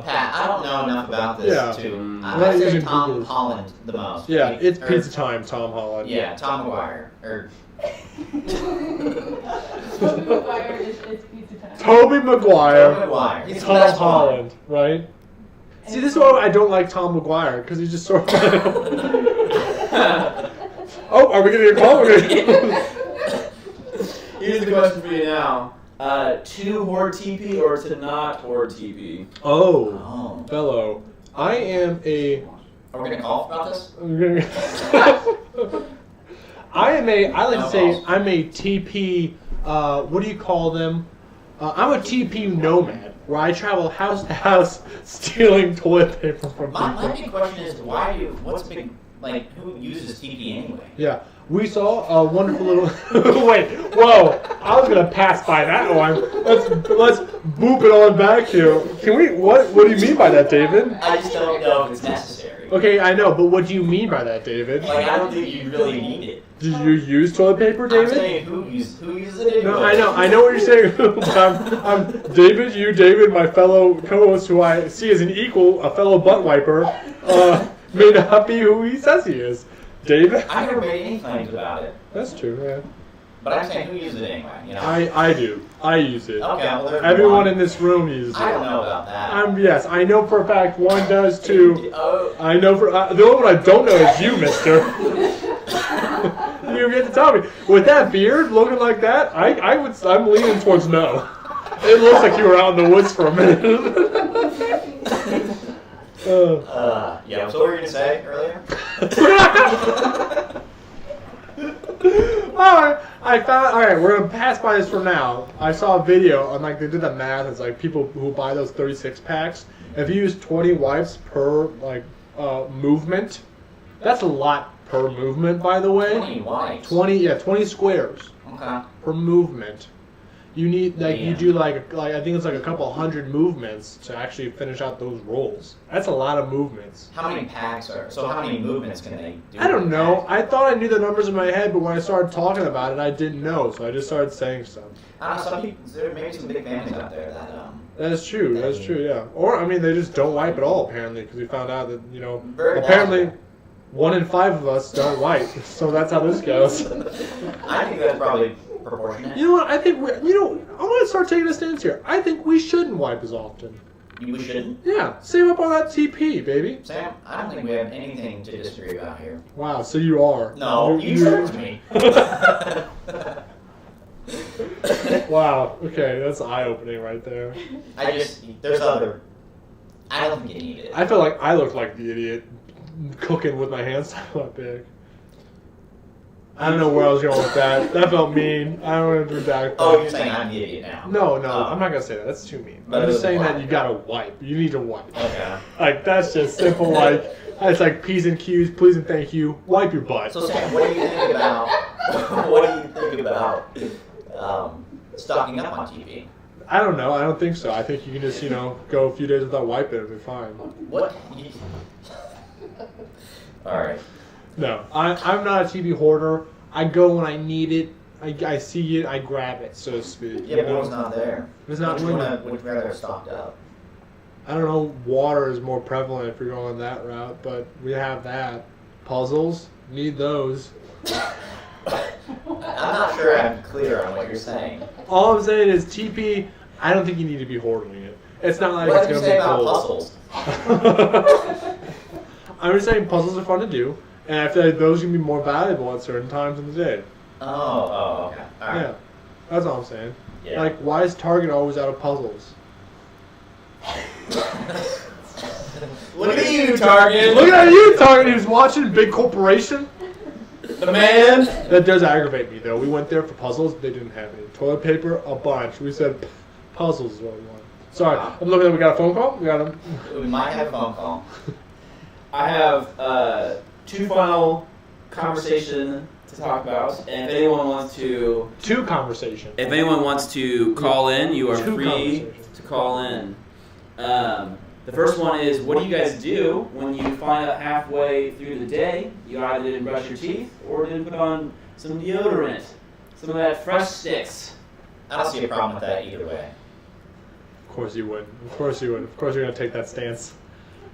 Pat, I don't know enough about this Yeah. too. I'm I not say using Tom Google's. Holland the most. Yeah, it's Or- pizza time, Tom Holland. Yeah, Tom McGuire. Or Tobey Maguire is pizza time. Toby Maguire. Tom McGuire. He's the Tom best one. Holland, right? See, this is why I don't like Tom McGuire, because he's just sort of... Oh, are we getting a call? Here's the question for you now. To hoard TP or to not hoard TP? Oh, fellow. I am a... Are we going to call about this? I like to say I'm a TP, what do you call them? I'm a TP nomad, where I travel house to house stealing toilet paper from My people. big question is, what's big, like, who uses TP anyway? Yeah, we saw a wonderful little... Wait, whoa, I was going to pass by that one. Let's boop it on back here. Can we, what do you mean by that, David? I just don't know if it's necessary. Okay, I know, but what do you mean by that, David? Like, I don't think you really need it. Did you use toilet paper, David? I'm saying who uses it anyway? No, I know what you're saying. But I'm David, my fellow co-host, who I see as an equal, a fellow butt wiper, may not be who he says he is. David? I never made any claims about it. That's true, yeah. But I'm saying who uses it anyway, you know? I do. I use it. Okay, well, there's Everyone one. in this room uses it. I don't know about that. Yes, I know for a fact one does too. Oh. I know for the only one I don't know is you, mister. You get to tell me. With that beard looking like that, I'm leaning towards no. It looks like you were out in the woods for a minute. Yeah, so what were you going to say earlier? Alright, we're gonna pass by this for now. I saw a video on, like, they did the math. It's like people who buy those 36 packs. If you use 20 wipes per, like, movement, that's a lot per movement, by the way. 20 wipes? 20 squares Okay. per movement. You need, like, you Yeah. do, like I think it's like a couple hundred movements to actually finish out those rolls. That's a lot of movements. How many packs so how many movements can they do? I don't know. I thought I knew the numbers in my head, but when I started talking about it, I didn't know, so I just started saying stuff. I don't know, some people, there may be some big families out there that, That is true. That's true. Yeah. Or I mean, they just don't wipe at all. Apparently, because we found out that Very apparently, possible. 1 in 5 of us don't wipe. So that's how this goes. I think that's probably proportionate. You know what? I think I'm gonna start taking a stance here. I think we shouldn't wipe as often. We shouldn't? Yeah. Save up on that TP, baby. Sam, I don't think we have anything to disagree about here. Wow. So you are. No, you said to me. Wow. Okay, that's eye-opening right there. There's other. I don't think you need it. I feel like I look like the idiot cooking with my hands that big. I don't know where I was going with that. That felt mean. I don't want to do that. Oh, you're saying I'm the idiot now. No, I'm not gonna say that. That's too mean. But I'm it just was saying that wipe. you gotta wipe. You need to wipe. Okay. Like that's just simple. Like it's like P's and Q's, please and thank you. Wipe your butt. So Sam, what do you think about? What do you think about stocking up on TV? I don't know. I don't think so. I think you can just go a few days without wiping and be fine. What? All right. No, I'm not a TV hoarder. I go when I need it. I see it. I grab it, so to speak. Yeah, but it's not there. It's not Would when you rather stocked up? I don't know. Water is more prevalent if you're going that route, but we have that. Puzzles, need those. I'm not sure I'm clear on what you're saying. All I'm saying is TP. I don't think you need to be hoarding it. It's not like What it's did you gonna say be about gold. puzzles? I'm just saying puzzles are fun to do, and I feel like those can be more valuable at certain times in the day. Oh, okay. All right. Yeah, that's all I'm saying. Yeah. Like, why is Target always out of puzzles? Look at you, Target. Look at you, Target. He was watching Big Corporation. The man. That does aggravate me, though. We went there for puzzles. They didn't have any. Toilet paper, a bunch. We said puzzles is what we want. Sorry, I'm looking at. We got a phone call. We got a. We might have a phone call. I have 2 final conversation to talk about, and if anyone wants to... Two conversations. If anyone wants to call in, you are Two free conversations. to call in. The first one is, what do you guys do when you find out halfway through the day you either didn't brush your teeth or didn't put on some deodorant, some of that fresh sticks? I don't see a problem with that either way. Of course you would. Of course you would. Of course you're going to take that stance.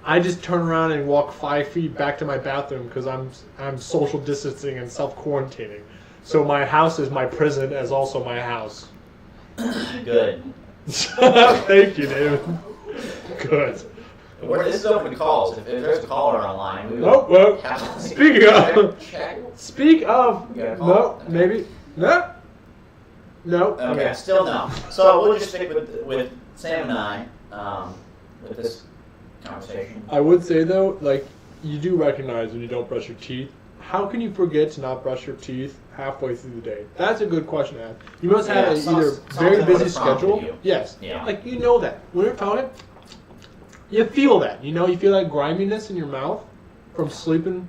I just turn around and walk 5 feet back to my bathroom because I'm social distancing and self-quarantining. So my house is my prison as also my house. Good. Thank you, David. Good. This is open to calls. If there's a caller online, we will. Well, speak of. You got a call? No, maybe. No. Okay, still no. So we'll just stick with Sam and I with this conversation. I would say though, like, you do recognize when you don't brush your teeth. How can you forget to not brush your teeth halfway through the day? That's a good question to ask. You must have either very busy schedule. Yes. Yeah. Like, you know that. When you're talking, you feel that. You feel that griminess in your mouth from sleeping.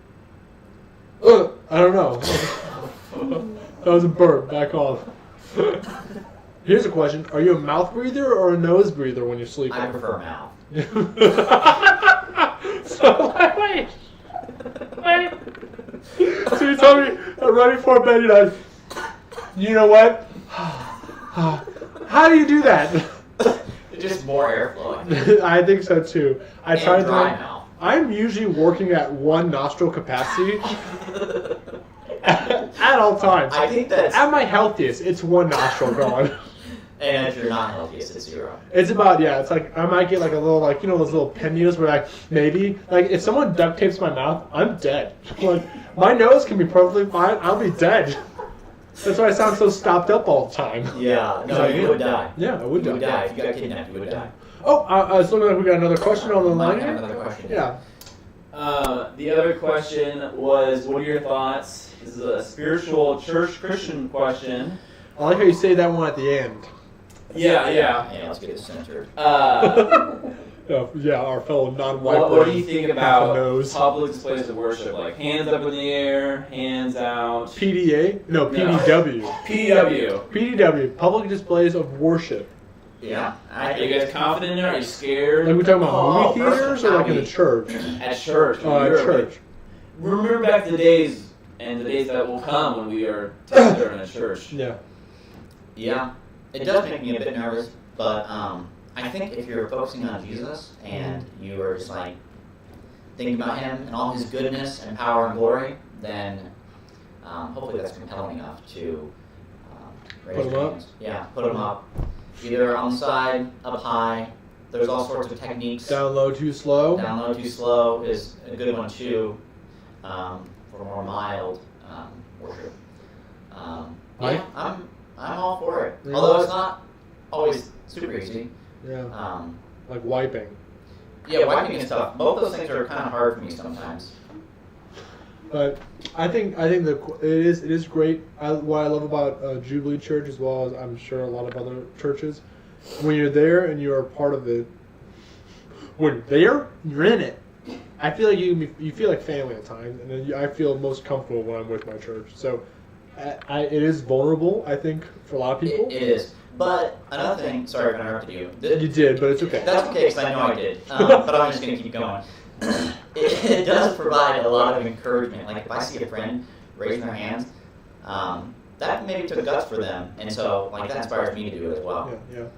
I don't know. That was a burp. Back off. Here's a question. Are you a mouth breather or a nose breather when you're sleeping? I prefer mouth. So, wait. So you told me right before bed, you're like, you know what? How do you do that? Just more airflow. I think so too. I try to. Dry mouth. I'm usually working at one nostril capacity at all times. I think that's... At my healthiest, it's one nostril going. And if you're not healthiest, it's 0. It's about, it's like, I might get like a little, like, those little pen needles where like, maybe, like, if someone duct tapes my mouth, I'm dead. Like, my nose can be perfectly fine, I'll be dead. That's why I sound so stopped up all the time. Yeah, no, you would die. Yeah, I would You die. would die. If you got kidnapped, you would die. Oh, I was looking like we got another question on the line. I have another question. Yeah. The other question was, what are your thoughts? This is a spiritual church Christian question. I like how you say that one at the end. Yeah. Yeah, let's get it centered. Yeah, our fellow non-white. What do you think about nose. public displays of worship? Like hands up in the air, hands out. PDA? No, PDW. PDW. PDW, public displays of worship. Yeah. Are you guys confident in it? Are you scared? Like we talking about movie first theaters or like in the church? At church. At church. Remember back the days and the days that will come when we are together in a church. Yeah. Yeah. It does make me a bit nervous, but I think if you're focusing on Jesus and you are just like thinking about Him and all His goodness and power and glory, then hopefully that's compelling enough to raise Put 'em your up? hands. Yeah, put them up. Either on the side, up high. There's all sorts of techniques. Down low, too slow. Down low, too slow is a good one too, for more mild worship. Yeah, I'm all for it. Really? Although it's not always super easy. Yeah. Like wiping. Yeah, wiping and stuff. Both those things are kind of hard for me sometimes. But I think that it is great. What I love about Jubilee Church, as well as I'm sure a lot of other churches, when you're there and you're a part of it, when you're there, you're in it. I feel like you feel like family at times, and then I feel most comfortable when I'm with my church. So it is vulnerable, I think, for a lot of people. It is. But another thing, sorry if I interrupted you. You did, but it's okay. That's okay, because I know I did. But I'm just going to keep going. It does provide a lot of encouragement. Like if I see a friend raising their hands, that maybe took guts for them, and so like that inspires me to do it as well. Yeah.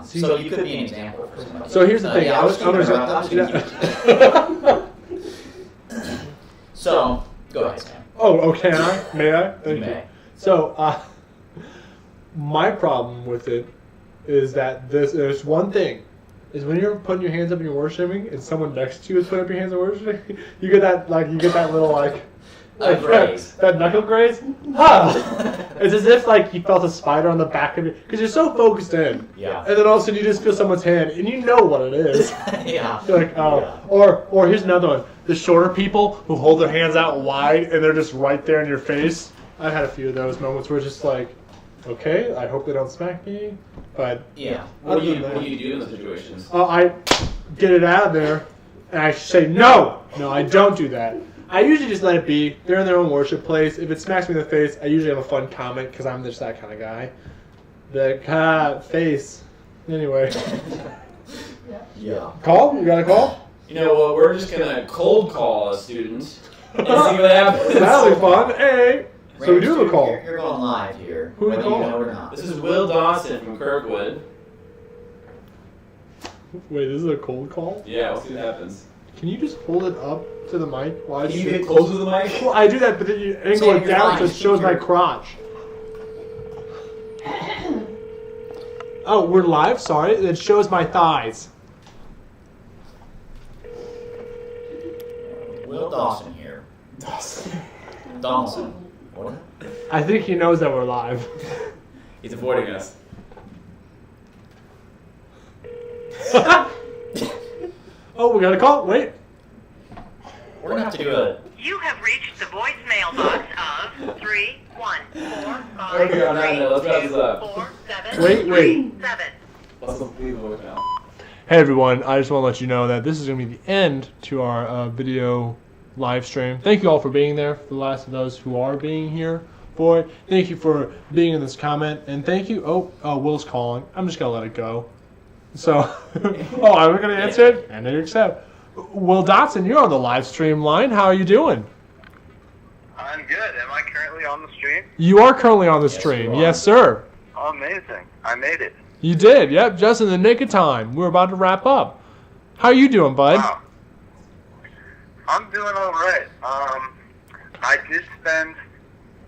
So you could be an example for somebody. So here's the thing. Yeah, I was going to So go ahead, Sam. Oh, can I? May I? Thank You may. So my problem with it is that there's one thing. Is when you're putting your hands up and you're worshiping, and someone next to you is putting up your hands and worshiping, you get that little graze. that knuckle graze. It's as if like you felt a spider on the back of it because you're so focused in. Yeah. And then all of a sudden you just feel someone's hand and you know what it is. Yeah. You're like, oh. Yeah. Or here's another one: the shorter people who hold their hands out wide and they're just right there in your face. I've had a few of those moments where it's just like, okay, I hope they don't smack me. But yeah. What do you do in those situations? I get it out of there, and I say no. No, I don't do that. I usually just let it be. They're in their own worship place. If it smacks me in the face, I usually have a fun comment because I'm just that kind of guy. The face. Anyway. Yeah. Call? You got a call? You know what? We're just gonna cold call a student and see what happens. That'll be fun. Hey. So we do have a call. You're going live here. Who are we whether calling? you know or not. This is Will Dawson from Kirkwood. Wait, this is a cold call? Yeah, we'll see what happens. Can you just hold it up to the mic? Why Can you get closer to the mic? Well, I do that, but then you angle it down so it shows my crotch. Oh, we're live? Sorry. It shows my thighs. Will Dawson here. Dawson. What? I think he knows that we're live. He's avoiding us. Oh, we got a call. Wait. We're going to have to do a... You have reached the voicemail box of 31455. Okay, on that note, let's wrap this up. 47 Wait. 7. Let's leave the voicemail. Hey everyone, I just want to let you know that this is going to be the end to our video live stream. Thank you all for being there, for the last of those who are being here for it. Thank you for being in this comment, and thank you. Oh, Will's calling. I'm just going to let it go. So, I'm going to answer it, and you accept. Will Dotson, you're on the live stream line. How are you doing? I'm good. Am I currently on the stream? You are currently on the stream. Yes, sir. Oh, amazing. I made it. You did. Yep, just in the nick of time. We're about to wrap up. How are you doing, bud? Wow. I'm doing all right. I did spend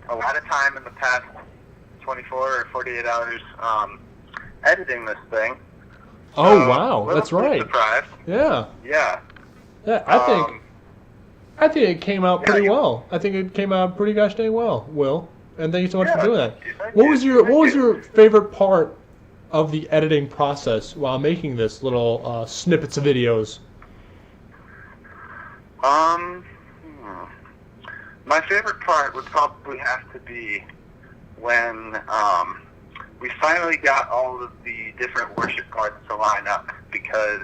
a lot of time in the past 24 or 48 hours editing this thing. Oh, So, wow. little That's right. Surprised. Yeah. Yeah. Yeah, I think it came out pretty well. I think it came out pretty gosh dang well, Will. And thank you so much for doing that. What was your favorite part of the editing process while making this little snippets of videos? My favorite part would probably have to be when we finally got all of the different worship parts to line up, because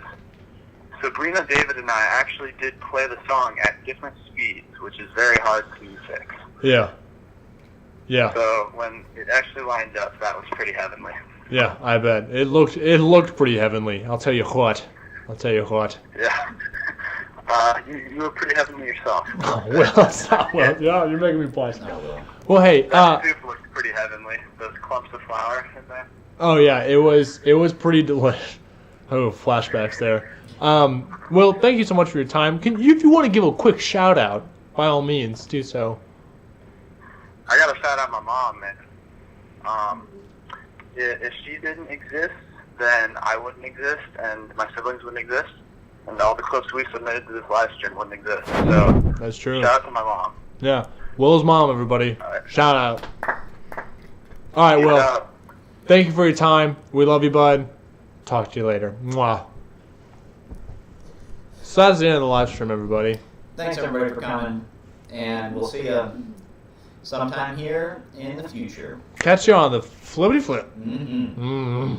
Sabrina, David, and I actually did play the song at different speeds, which is very hard to fix. Yeah. Yeah. So when it actually lined up, that was pretty heavenly. Yeah, I bet. It looked pretty heavenly. I'll tell you what. Yeah. You were pretty heavenly yourself. Oh, well, that's not well. Yeah, you're making me blush. Well, hey. That soup looked pretty heavenly. Those clumps of flour in there. Oh yeah, it was pretty delicious. Oh, flashbacks there. Well, thank you so much for your time. If you want to give a quick shout out, by all means, do so. I gotta shout out my mom, man. If she didn't exist, then I wouldn't exist, and my siblings wouldn't exist, and all the clips we submitted to this live stream wouldn't exist. So that's true. Shout out to my mom. Yeah, Will's mom, everybody. Right. Shout out. All right, Will. Thank you for your time. We love you, bud. Talk to you later. Mwah. So that's the end of the live stream, everybody. Thanks everybody for coming, and we'll see you sometime here in the future. Catch you on the flippity flip. Mm-hmm. Mm-hmm.